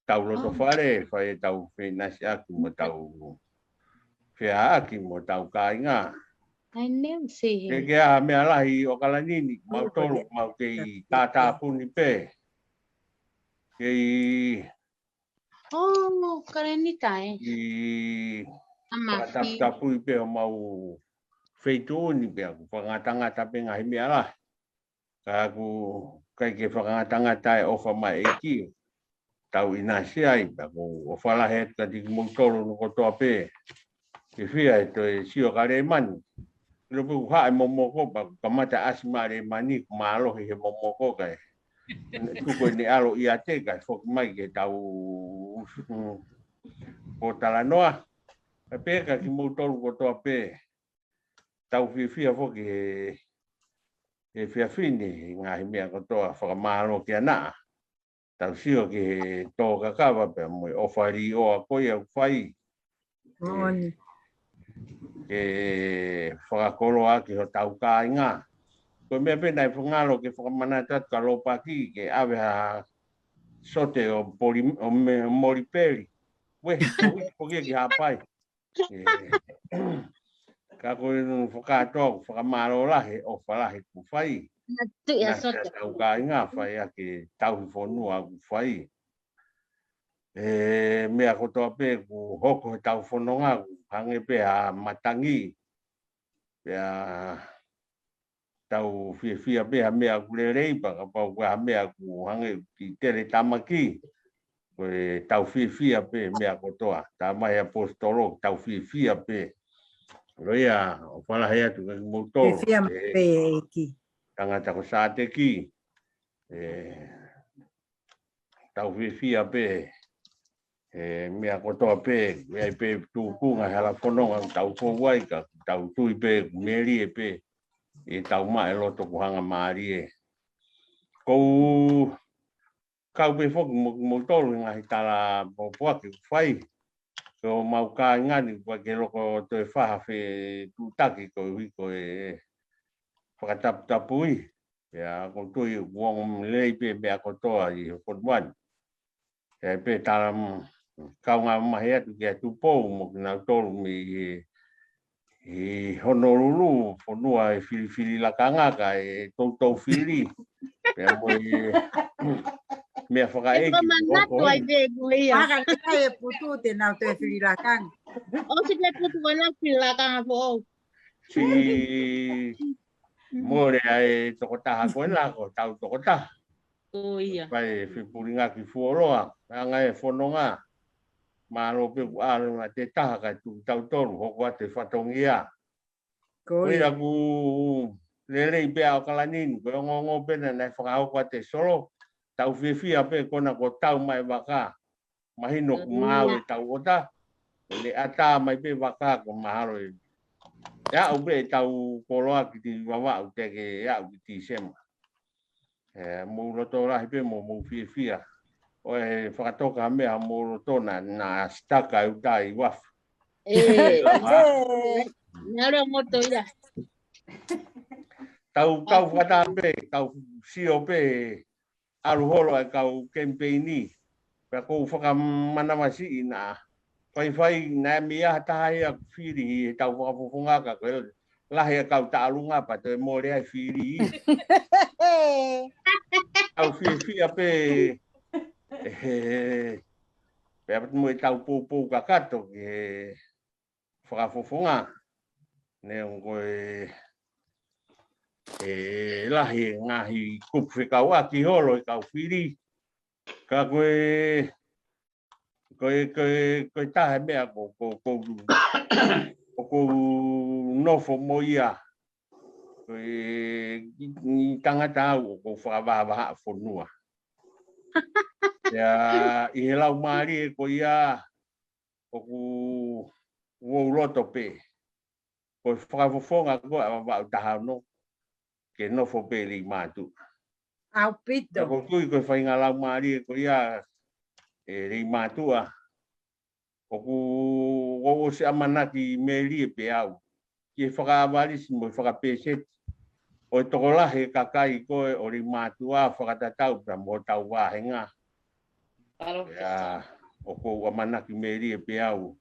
tau loto whare, whai tau whenasi aku mo tau whea aki mo tau kāinga. I never see him. Ke a mea lahi o kalanini, mau tolu, mau kei tātā puni pē. Kei... Oh, karenita e. I... Amafi. Tapui pē o mau wheitu ni pē aku, whangatangata pē ngahi mea lahi. Ka aku kai ke whangatangata e ofa mai e ki. Tau inasi ai, aku o whalahet ka tiki moutoro no kotoa pē. Ke whia e toi sio kare mani. Lupu hae momoko pa kamata asmare mani ku maalohi he momoko kai. Tuko ni alo ia te kai fok mai ke tau o talanoa. Pe ka ki moutoro kotoa pē. Tau whiwhia fok e whiawhini ngahi mea kotoa whakamalo ki ana. Tau sio ki tō kakawa pe moi ofari o a koi au whai. Oni. Ke whakakoro aki ho tau kāinga. Ko mea pena i whangalo ke whakamanatat ka lopaki ke awe ha sote o moriperi. We, pokia ki hapai. Ka koe nung whakatoa whakamaro lahe o whalahe ku whai. Nasa tau kāinga whai ake tau hi whonua ku whai. Mea kotoa pē ku hoko he tau whononga ku hange pē a matangi. Pea tau whiawhia pē ha mea ku le reipa ka pau ka ha mea ku hange ki tere tamaki. Koe tau whiawhia pē mea kotoa. Tā mai apostolo tau whiawhia pē. Roia o whalahe atu ka moutoro. Whiawhia pē eki. Tangata ko sāte ki. Tau whiawhia pē. Mea kotoa pē, mea i pē tūkunga hala whanonga tau kōwai ka, tau tui pē meri e pē, e tau mai loto kuhanga maari e. Kou kau pē whoki mo tolu ngahi tala poaki whai, ko mau kā ngani kua ke loko toi whaha whe tūtaki ko hui ko e whakataputapui. Pea ko tui wong lei pē mea kotoa i whanwani. E pē tala kau ngā mahi atu ki atu pou mo ki nau tolu mi i Honolulu, whanua e whiri lakangaka e tautou whiri. Pea mo i mea whakaeki. E pamanatu ai be kuia. Aka tika e putu te nau te whiri lakang. O si te putu wana whiri lakanga po. Si more ai tokotaha koe lako, tau tokotaha. O ia. Pai whipuringa ki fuoroa, anga e whanonga. Maro pe ku alo na te taha ka tu tau toru hoko ate whatongia. Koe aku lelei pe au kalanin, koe ngongo pena na whakahoko ate solo, tau whiwhia pe kona ko tau mai waka. Mahino ku mau e tau ota, le ata mai pe waka ko maharo e. Ia upe e tau koloa ki ti wawa u teke ia u ti sema. Mou roto rahi pe mo mou whiwhia. Oe whakatoka mea moro tona na staka u tai waf. Nara moto ia. Tau whakata pe, tau sio pe, aruholo e kau kempeini. Pea kou whakamanamasi ina. Whai na mea tahai a whiri e tau whakapofungaka. Lahi a kau taalunga pa te more ai whiri. Tau whiwhia pe, pea mo e tau pōpō kakato ke whakafofonga. Ne koe lahi ngahi kupu kawa ki holo i kau whiri. Ka koe tahe mea ko nofo mo ia. Koe tangata au ko whakawaha whonua. Ia i he lau maari ko ia o ku roto pe. Ko whakafofonga ko a wau tahano ke nofo pe li mātu. Au pito. Ko tui ko whainga lau maari ko ia li mātua. O se amanaki me li pe au. Ki whakawarisi mo whakapeset. O tokolahe kakai koe o li mātua whakatatau pra mo tau wāhenga. O ko amanaki me li pe au.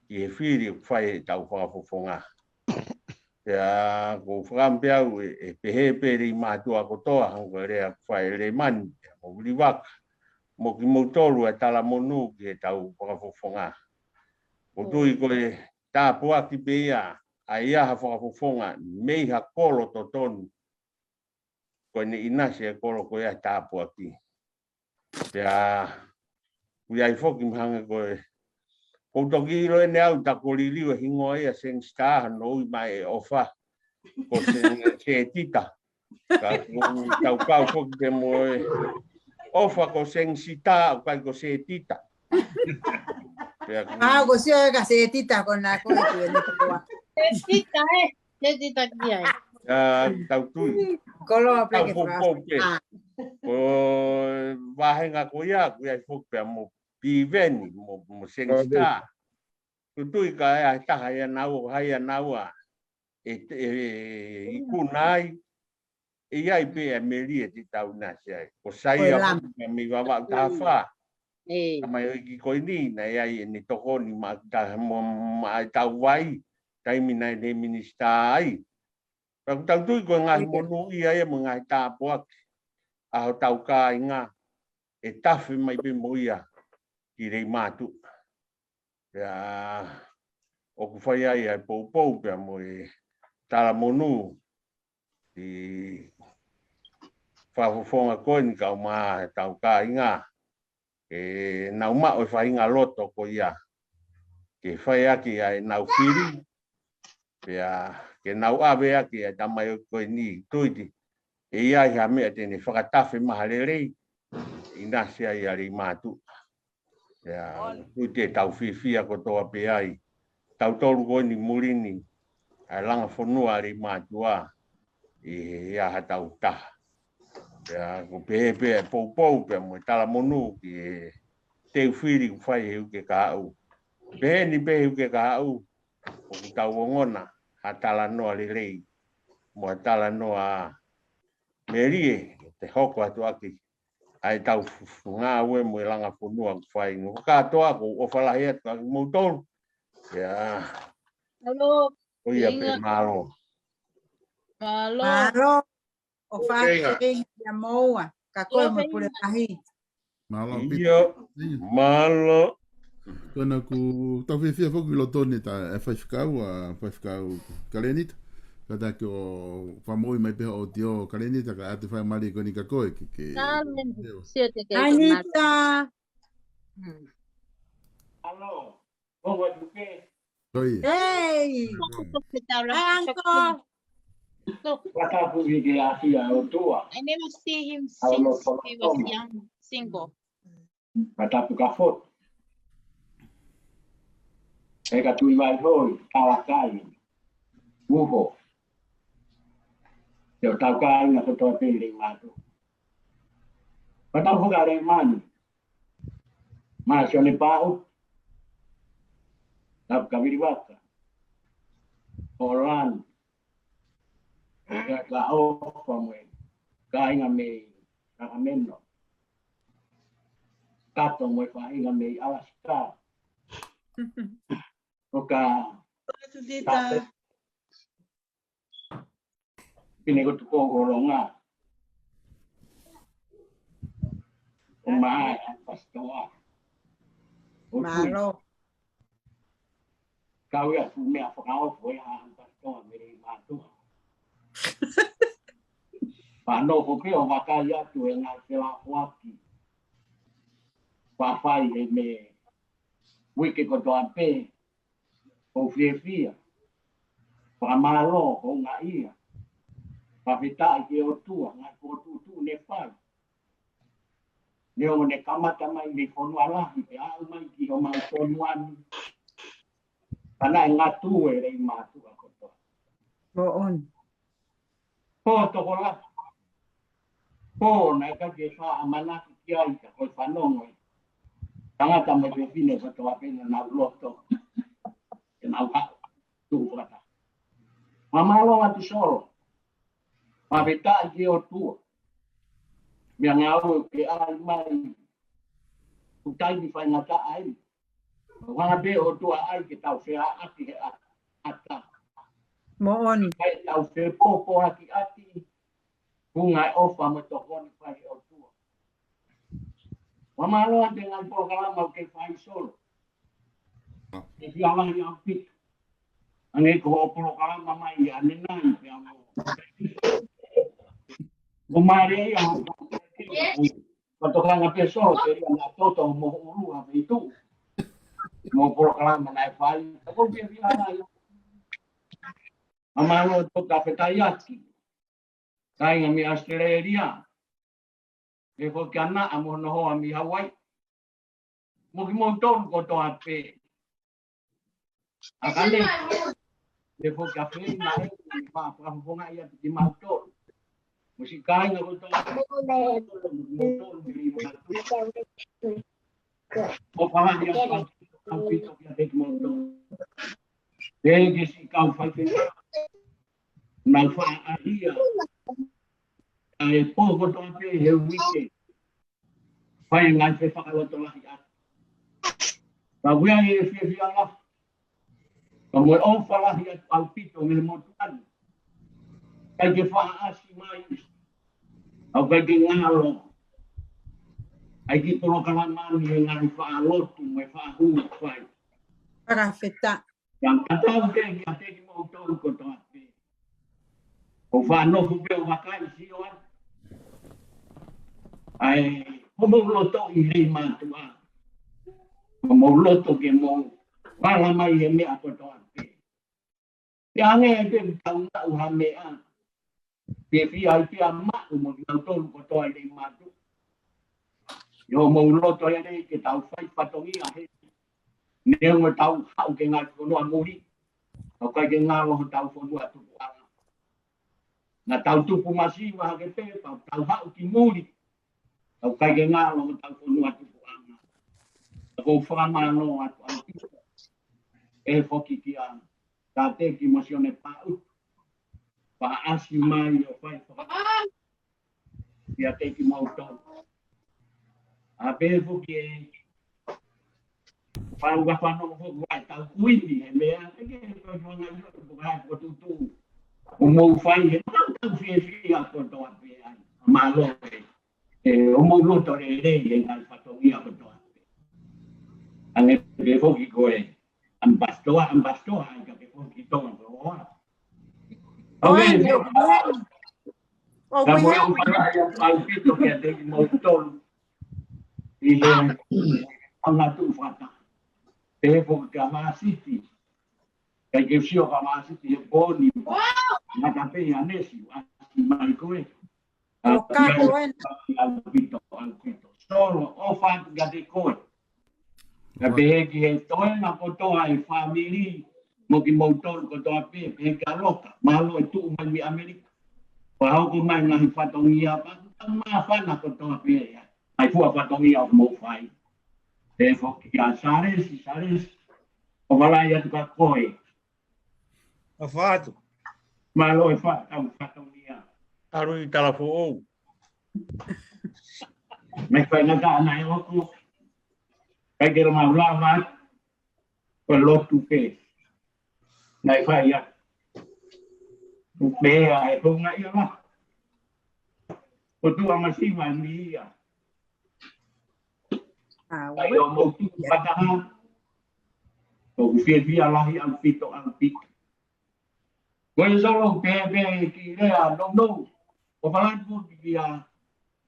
Ki he whiri whai tau whakafofonga. Ko whakampe au e pehe peri mātua kotoa hango rea whai le mani. Mo wiliwaka. Mo ki mautolu e tala monu ki e tau whakafofonga. O tui koe tāpua ki pe ia. A ia ha whakafofonga mei ha kolo to tonu. Koe ne inasi e kolo koe a tāpua ki. Kui ai whoki mhanga koe. Koutoki ilo ene au takoli liwa hingoa ia seng staha no i mai e ofa. Ko se tita. Ka tau kau whoki te moe. Ofa ko seng sita au kai ko se tita. Ko se ka se tita ko na ko e tita. Tita tita kia. Tau tui. Kolo tau popoke. Ko wahenga ko ia ku ai whoki mo piveni mo seng sita. Tutui ka e taha ia nau hai naua. I kunai. Ia i pe e melia ti tau nasi ai. Ko sai a mi wawa tafa. Mai ki koi ni na ia i ni toko ni ma tau wai. Taimi nai ne minista ai. Pak tau tui ko ngai monu ia ia mo ngai tāpoak. Aho tau ka inga. E tafi mai pe mo ia. Ki rei mātu. O ku whai ai ai pou pia mo e tala monu. Whafofonga koe ni kau maa tau ka inga. Nau maa o whainga loto ko ia. Ke whai aki ai nau whiri. Ke nau awe aki ai tamai o koe ni tuiti. E ia ha mea tene whakatafe maha lerei. Inasi ai ari mātu. Tuite tau whiwhia ko toa pe ai. Tau toru koe ni murini. Ai langa whanua ari mātua. Ia ha tau taha. Ko pehe pou pe mo tala monu ki te whiri ku whai heu ke ka au. Pehe ni pehe heu ke ka au. O ku tau ongona ha tala noa le rei. Mo tala noa merie te hoko atu aki. Ai tau ngā ue mo langa whanua ku whai. Ngo katoa ko o whalahi atu aki moutou. Hello. O ia pe malo. Malo. O whake ia moua. Ka koe mo pule tahi. Malo. Malo. Tōna ku tau whiwhia whoku ilo tōne ta e whaifkau kalenita. Ka taki o whamoi mai peha o te o kalenita ka ate whai mari koni ka koe. Anita. Hello. Bongo tuke. Oi. Hey. Hi, uncle. Watapu hiki afia o tua. I never see him since he was young, single. Watapu ka fot. Eka tui vai hoi, kawakai. Uho. Yo tau kai na kotoa pili matu. Watapu ka re mani. Masyo ni pao. Tau ka viriwaka. Oran. Ka o famwe. Ka inga me kakameno. Kato mo fa inga me Alaska. Oka. Pine ko tuko oronga. O mai pastoa. Malo. Kau ya fu me afakao foi ha pastoa me matu. Pano ko pe o makaya tu e ngā te la hoaki. Whawhai e me wike ko toa pe o whiawhia. Whamalo o ngā ia. Whawhitai ke o tua, ngā ko tu ne whai. Neo ne kamata mai me whonua lahi pe au mai ki o mau whonuani. Pana e ngā tu e rei mātua ko toa. Mo on. Po toko lahi. Po na ka ke wha amanaki ki aika koi whanongo e. Tangata mai pe whine ko toa pena nā loto. E nā whao. Tu whata. Mamalo atu soro. Mawhitai ke o tua. Mea ngau ke ai mai. Utai ni whai ngata ai. Wanga be o tua ai ke tau whea ati he ata. Mo on. Kai tau whea popo ati ati. Kunga e ofa mo tokoni whai o tua. Mamalo ate ngai programa o ke whai solo. E whialahi au pita. Ange ko o programa mai ane nai pe amo. O mare ia patokanga peso te ia na toto mo urua pe tu. Mo programa nai fai. Ko pe via ia. Amalo to kafetaiaki. Kai mi Australia. E ko kana amo no ho mi Hawaii. Mo ki mo ton ko to ape. Akande le fo café na e pa fonga ia di mauto musikai na ko to o pa dia pa pito que te moto de que si cau fa que na fa ia ai poco to pe e weekend fai ngai fe fa ko to la ia pa via e fi ala como o fala ia al pito me motuan kai ke fa asi mai au kai ke ngalo ai ki tolo kala mani e ngai fa lotu me fa hu fai Para feta. yang kata ke ki ate ki mo to ko to ate o fa no fu pe o vakai si o ai como loto i rei matua como loto ke mo wala mai e me ato to yang enge tau na uhamea pe fi ai te ama mo ki tau ko to ai matu yo mo loto ai ke tau fai patongi a he ne mo tau hau ke ngai ko no amuri o kai ke ngalo tau fo no atu ala na tau tu pu masi wa ke te tau hau ki muri o kai ke ngalo tau fo no atu ala ko fa ma no atu e fo ki ki ana tate ki emocione pa asi mai o fai fa ya te ki moto a pe fu ki fa u fa no fu wa ta kuini e me a ke ko fa na ko ba ko tu o mo fai e ta fi a ko to a pe ma lo e o mo lo to re e al fa to ia ko to ane pe fu ki ko e ambastoa ai ka po kito no okay vamos al pito que te motor y ana tu fata te po kama city que sio kama city e boni na cape anesi mai koe al pito solo o fa gade koe na beegi e toi na poto ai family mo ki motor ko to ape e kaloka malo e tu mai mi Amerika pa ko mai na fatongia pa ma fa na ko to ape ai fu fatongia mo fai e fo ki a sares o vala ia tu ka koi a fato malo e fa fatongia aru i telefon me fa na ka na e ko kai ke ma lava ko lo tu pe nai fa ya be ai ko ngai ya ko tu ama si ma ni ya ai o mo tu pata ko fi vi ala hi al pito ko solo pe ki le a no O falan po kia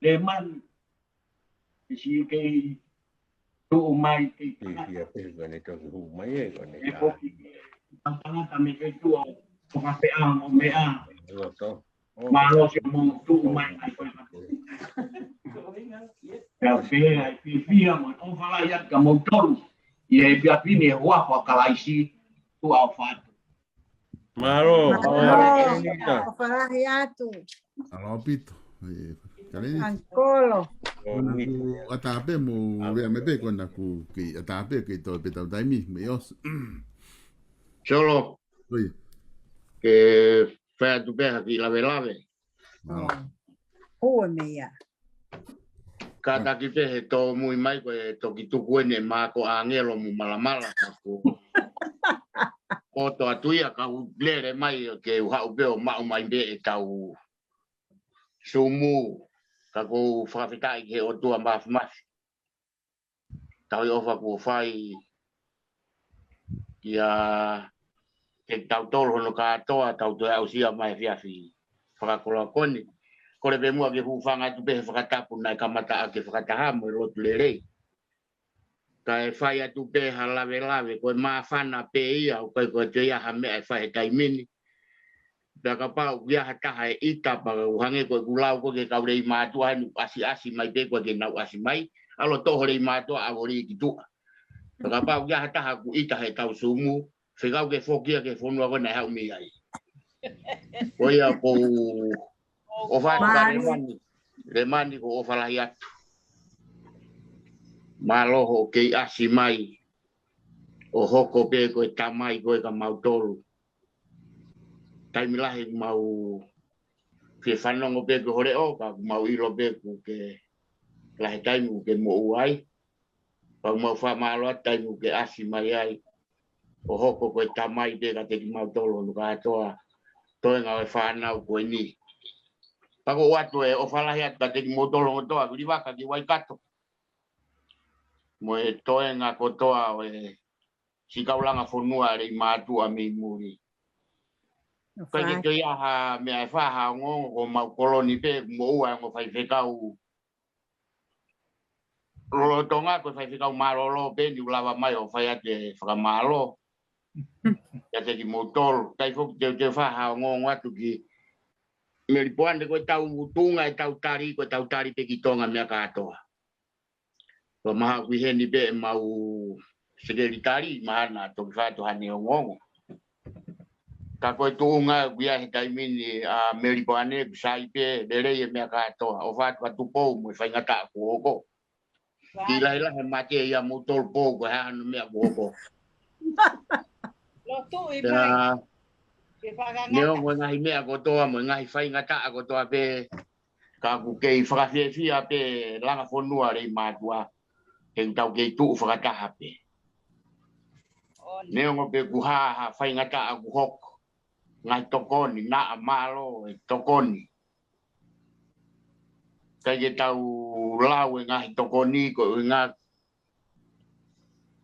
leman si ke tu mai ke Ia pe ko ne to hu mai e ko ne e po ki tanga tami ke tu o ka pe a mo me a to malo si mo tu mai ai ko ya pe ai fi mo o fala ya ka mo tolu e bia pini wa ko kalaisi tu au fa Malo, o farahi atu. Alo pito. Kali Ancolo. Atape mo rea me pe kona ku ki atape ki to pe tau taimi me os. Solo. Oi. Que fea tu peja ki lave. Ua mea. Kata ki pehe to mui mai ko to ki tu kuene ma ko angelo mu malamala ko. O to atuia ka lere mai ke u hau beo ma mai be e tau sumu ka ko whawhitai ke o tua mawhimasi. Tau i ofa ko whai ia ke tau tolo hono ka toa tau tu au sia mai fiafi whakakola koni. Kore be mua ke hufanga tu be whakatapu nai kamata a ke whakataha mo i rotu lerei. Ka e whai atu pe ha lawe koe maa whana pe ia o koe te ia ha mea e whai taimini. Pea ka pau kia ha taha e ita pa uhange koe kulau koe ke kaurei mātua hanu asi mai pe koe ke nau asi mai. Alo toho rei mātua a wori ki tua. Pea ka pau kia ha taha ku ita he tau sumu. Whikau ke whokia ke whonua koe nei hau mi ai. Koe ia ko o whatu ka remani ko o whalahi atu. Maloho ke asi mai. O hoko pe koe tamai koe ka mautolu. Taimilahi mau ke whanongo pe ko hore o, pa mau ilo pe ko ke lahi taimu ke mo uai. Pa mau whamaloa taimu ke asi mai ai. O hoko koe tamai pe ka te ki mautolu nuka atoa. Toe ngau e whanau koe ni. Pa ko watu e o whalahi atu ka te ki mautolu ngotoa, kuri waka ki waikato. Mo e toe ngā kotoa o e si kaulanga whonua rei mātua mi muri. Kai ke te aha mea e whaha ngongo ko mau koloni pe mo ua ngo whai whekau. Rolo tonga ko whai whekau marolo pe ni ulawa mai o whai ate whakamalo. Ia te ki motolo. Kai whoki te whaha ngongo atu ki meripoane koe tau tunga e tau tari koe tau tari pe ki tonga mea katoa. Ko maha kui heni pe mau segeritari mahana toki whatu hane o ngongo. Ka koe tuunga guia he taimini a meripoane kusai pe lerei e mea katoa. O whatu atu pou mo i whaingata ku oko. Ki laila he mate ia mutol pou ko hano mea ku oko. Neo mo ngahi mea kotoa mo ngahi whaingata kotoa pe ka ku kei whakawhiawhia pe langa whonua rei mātua. Heng tau kei tuu whakataha pe. Neo ngo pe ku haha whaingata ku hoko. Ngai tokoni, na malo e tokoni. Kai ke tau lau e ngai tokoni ko e ngā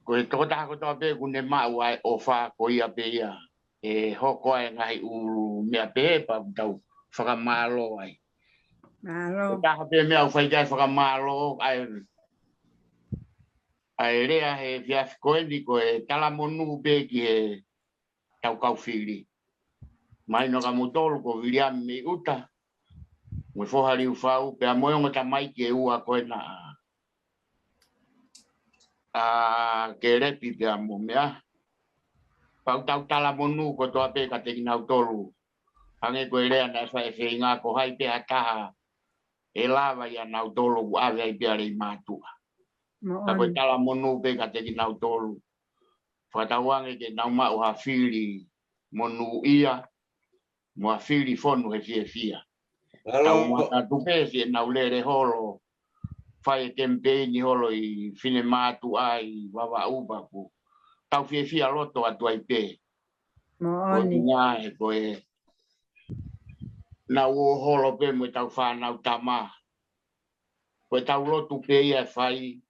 ko e tokotaha kotoa pe kune mau ai o wha ko ia pe ia. E hoko ai ngai u mea pe pa tau whakamalo ai. Malo. Taha pe mea u whaikai whakamalo ai. Ai rea he fiaf koendi ko e talamonu pe ki he tau kauwhiri. Mai no ka motolo ko William me uta. Mo fohari ufau pe amoyo ngota mai ke ua ko na ke repi pe amo mea. Pau tau tala monu ko to ape ka te kinau tolu. Ange ko rea na fa e nga ko hai pe ataha. E lava ya nau tolu ave ai pe ari matua. Ka ko tala monu pe ka te kinau tolu. Fatawange ke nau ma o hafiri monu ia. Mua fili fonu he fia. Tau mata tupesi e nau lere holo. Whai kempeni holo i fine mātu ai wawa upa ku. Tau fia loto atu ai pe. Mooni. Ko e koe. Nau o holo pe mo tau whanau tama. Koe tau lotu pe ia whai.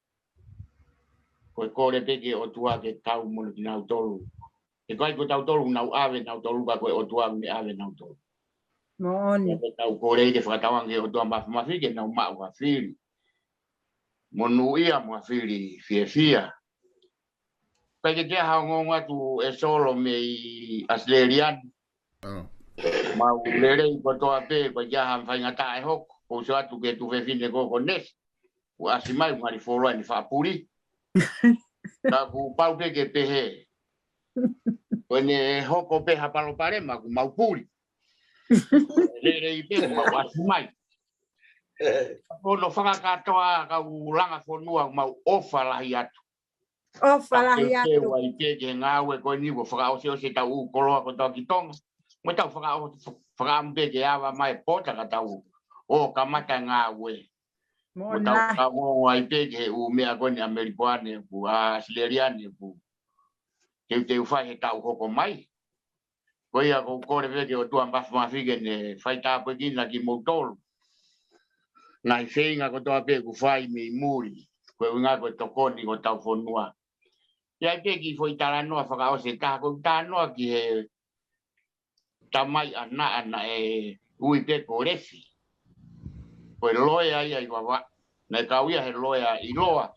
Koe kore peke o tua ke tau mono ki nau tolu. E kai ko tau tolu nau ave nau tolu ka koe o tua me ave nau tolu. Mooni. Tau kore ke whakatawang he o tua mafi ke nau mau hawhiri. Monu ia hawhiri fia. Pai ke te haongonga tu e solo me i Australian. Mau lere i kotoa pe ko jaha whaingata e hoko. Ko so atu ke tu whewhine koko nes. Ko asimai ngari wholoa ni whapuri. Ta ku pau pe ke pehe. Ko ne hoko pe hapalo parema ku mau puri. Lere i pe mau asimai. Kono whakakatoa ka ulanga whonua mau ofa lahi atu. Ofa lahi atu. Ke wai ke ngawe ko ni wo whakaose o se tau koloa ko tau ki tonga. Mo tau whakaampe ke awa mai pota ka tau. O kamata ngawe. Mo tau whakaongo ai pe ke u mea koni Amerikoane ku a Sileriane ku. Te uwhai he tau hoko mai. Ko ia ko kore veke o tua mawhawhige ne whai tāpue kina ki moutolu. Ngai whenga ko toa pe ku whai me muri. Ko unga ko tokoni ko tau whonua. Ia pe ki foi taranoa whakaose taha ko taranoa ki he tamai ana e ui pe ko refi. Ko e loea ia i wawa. Nei kauia he loea i loa.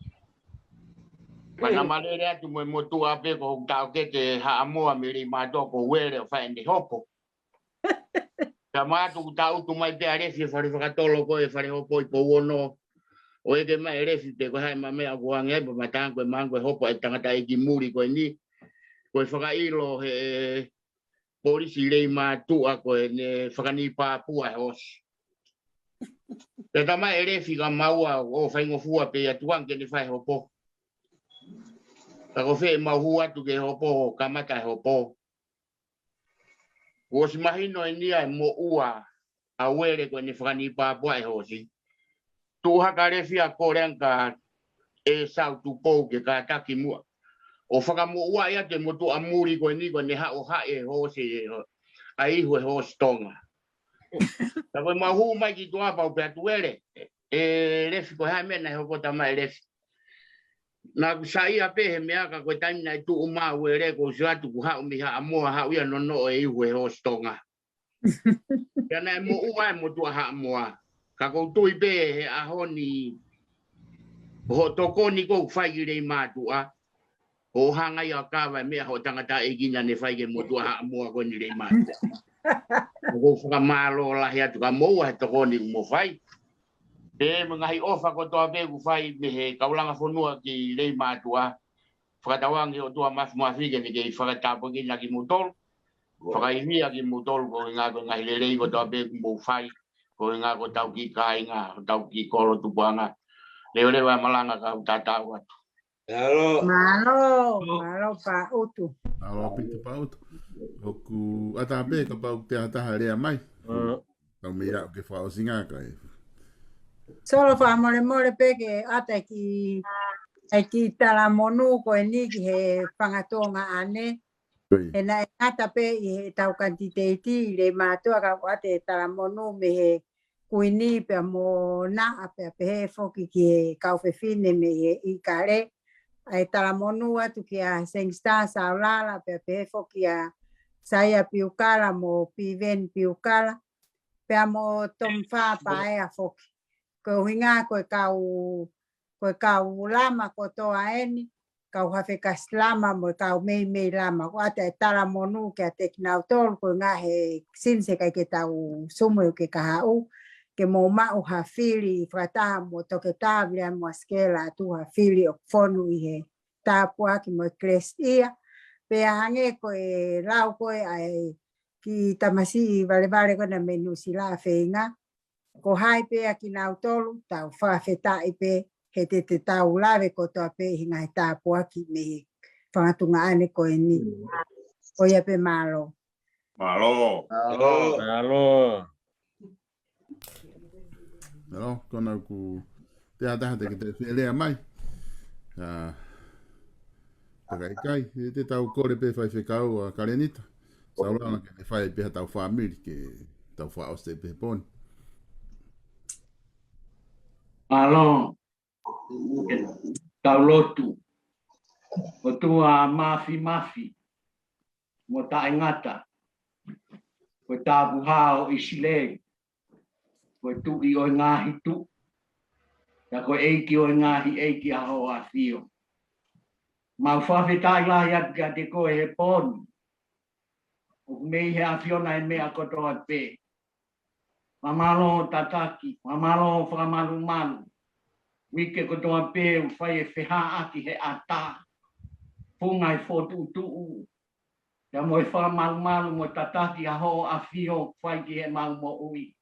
Pana malere atu mo motu ape ko tau ke te haamoa miri mato ko were o whae ndi hopo. Ka mātu tau tu mai pe a refi e whare whakatolo ko e whare hopo i po wono. O eke mai refi te ko hai mamea ko angepa matango e mango e hopo e tangata e ki muri ko e ni. Ko e whakailo he polisi rei mātua ko e ne whakani pāpua e hosi. Te tama e refi ka maua o whaingofua pe atuang ke ne whai hopo. Ka ko whee mahu atu ke hopo kamata e hopo. Ko si mahino e nia e mo ua a were ko ne whakani pāpua e hosi. Tu haka refi a koreanka e sau tu pou ke ka taki mua. O whakamu ua ia te motu amuri ko ni ko ne hao hae hosi a ihu e hosi tonga. Ta koe mahu mai ki tua pau pe atu ere. E refi ko hae mena e hokota mai refi. Na kusai a pehe meaka koe taimina i tu uma uere ko si atu ku hao mi haa mua hao ia nono e ihu e hosi tonga. Kana e mo ua e motu a haa mua. Ka koutui pe he ahoni ho tokoni ko whai rei mātua. Ho hanga i a kawa mea ho tangata e gina ne whai ke motua haa mua ko ni rei mātua. Ko whakamalo lahi atu ka moua he tokoni mo whai. Pe ngahi ofa ko toa pe ku whai me he kaulanga whonua ki rei mātua. Whakatawangi o tua mawhike ni ke whakatapo gina ki mutol. Whakaihia ki mutol ko ngā ko ngahi rei ko toa pe ku mo whai. Ko ngā ko tau ki kāinga, tau ki kolo tupuanga. Leo lewa malanga ka utatau atu. Malo pa utu. Malo pita pa utu. Oku atape ka pau te ataha rea mai. Tau mira o ke whao singa ka e. Solo wha more peke ata ki tala monu ko e niki he whangatonga ane. E na e ngata pe i he tau kantiteiti le mātua ka ate tala monu me he kuini pe mo na pe he foki ki he kauwhewhine me he i kare. Ai tala monu atu ki a Sengstar Saulala pe he foki a Saya Piukala mo Piven Piukala. Pe mo tomwha pae a foki. Ko hinga koe kau lama ko toa eni. Kau hawhe kaslama mo kau mei lama. Ko ate tala monu ke a tekinau tolu ko ngā he sinse kai ke tau sumu ke kahau. Ke mo mau hawhiri i whakataha mo toke tāwira mo askela atu hawhiri o whonu i he tāpua ki mo kres ia. Pe hange ko e lau koe ai ki tamasi vale kona menu sila whenga. Ko hai pe a ki nau tolu tau whawhetai pe. He te tau lawe ko toa pe hinga he tāpua ki me he whangatunga ane ko e ni. Ko ia pe malo. Malo. No, kona ku te ataha te te whelea mai. Pakaikai, te tau kore pe whai whekau a Karenita. Saurana ke te whai pe tau whamiri ke tau whaoste pe poni. Malo. Tau lotu. O tua mafi. Mo ta ingata. Koe tāpu hao I sile. Koe tu I o ngāhi tu. Ia koe eiki o ngāhi eiki a ho a fio. Mau whawhetai lahi atu kia te koe he pōni. O mei he a fiona e mea kotoa pē. Mamalo tataki, mamalo whakamalu malu. Wike kotoa pē u whai e wheha aki he ata. Punga I fotu tuu. Ia mo e whakamalu malu mo tataki a ho a fio whai ki he mau mo ui.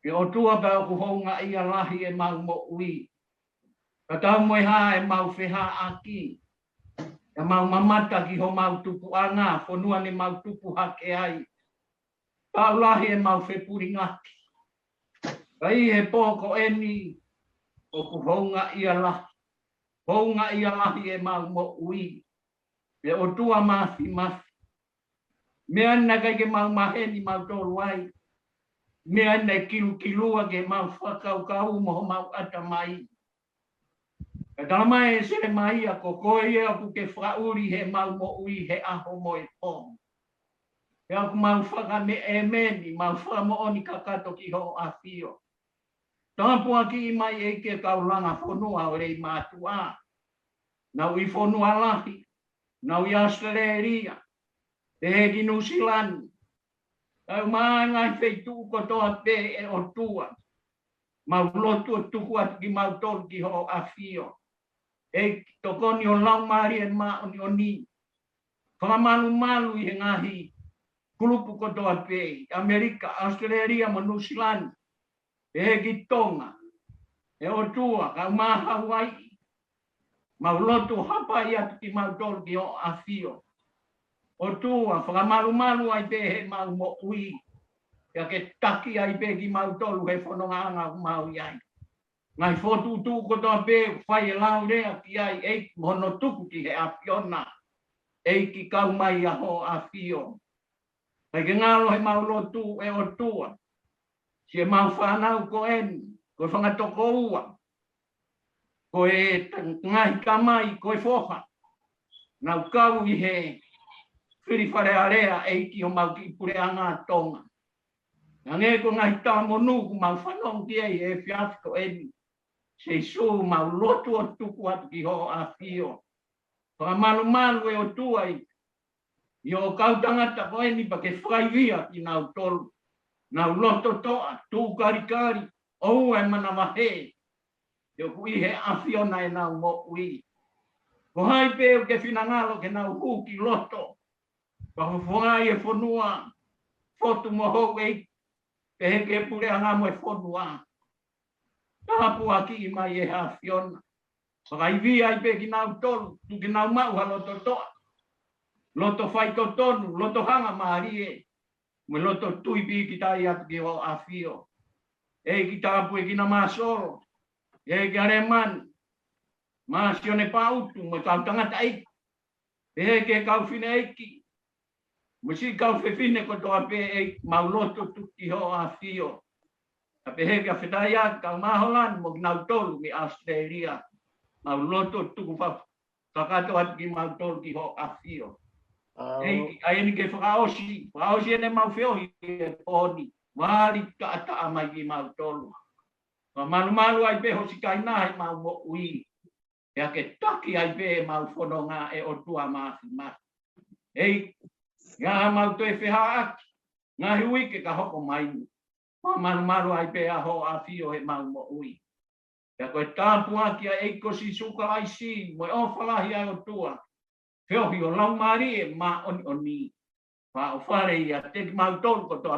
Ke o tua pa o kuhonga ia lahi e mau mo ui. Ka tau mo e ha e mau wheha aki. Ia mau mamata ki ho mau tupu anga, whanua ne mau tupu hake ai. Pau lahi e mau whepuri ngaki. Kai he pōko eni o kuhonga ia lahi. Honga ia lahi e mau mo ui. Pe o tua mafi mafi. Mea na kai ke mau maheni mau tolu ai. Mea na kilua ke mau whakau kau mo mau atamai. Ka talamai e se mai a ko koe e aku ke whauri he mau mo ui he aho mo e pō. He aku mau whaka me e meni, mau whaka mo oni kakato ki ho a fio. Tāpua ki I mai e ke kaulanga whonua o rei mātua. Nau I whonua lahi, nau I Australia, te he ki New Zealand. Tau maangai wheitu kotoa te e o tua. Mau lotu tuku atu ki mau tolu ki ho a fio. E tokoni o lau maari e maa oni o ni. Whakamalu malu I he ngahi. Kulupu kotoa pe. Amerika, Australia, mo New Zealand. E he ki Tonga. E o tua, kau maa Hawaii. Mau lotu hapa I atu ki mau tolu ki ho a fio. O tua, whakamalu malu ai pe he mau mo ui. Ia ke taki ai pe ki mau tolu he whanonga anga mau iai. Ngai fotu tu kotoa pe whai e lau rea ki ai eik mono tuku ki he apiona. Eiki kau mai a ho a fio. Kai ke ngalo he mau lotu e o tua. Si e mau whanau ko eni, ko e whangatoko ua. Ko e ngahi kamai, ko e whoha. Nau kau I he whiri whare area eiki o mau ki pure anga tonga. Nge ko ngahi tā monu ku mau whanong ki ei e whiafiko eni. Se su mau lotu o tuku atu ki ho a fio. Whakamalu malu e o tuai. I o kau tangata ko eni pa ke whaivia ki nau tolu. Nau loto toa, tū kari. O e mana wahe. Yo ku I he a fiona e nau mo ui. Ko hai pe o ke whinangalo ke nau hu ki loto. Whawhongai e whonua. Fotu mo hou e pe heke pure anga mo e whonua. Tāpua ki I mai e ha fiona. Whakaivi ai pe ki nau tolu, tu ki nau mau ha loto toa. Loto whai to tonu, loto hanga maari e. Me loto tuipi ki tai atu ki ho a fio. E ki tāpua ki na māsoro. E ki areman. Māsione pautu, mo kau tangata eiki. E heke kau whine eiki. Musi kau whewhine kotoa pe eiki. Mau loto tu ki ho a fio. A pe heke a whetaiak kau maholan mo nau tolu mi Australia. Mau loto tuku whakato atu ki mau tolu ki ho a fio. Eiki, a eni ke whakaosi. Whakaosi ene mau whiohi e pōni. Wāri ta amai ki mau tolu. Malu ai pe hosi kaina he mau mo ui. Ea ke taki ai pe mau whanonga e o tua maafi maafi. Ei, ia mau to e wheha aki. Ngā hui ke ka hoko mainu. Malu ai pe a ho a fio he mau mo ui. Ea koe tāpua ki a eiko si suka ai si. Moe o whalahi ai o tua. Whiohi o lau maari e ma oni. Wha o whare ia te mau tolu kotoa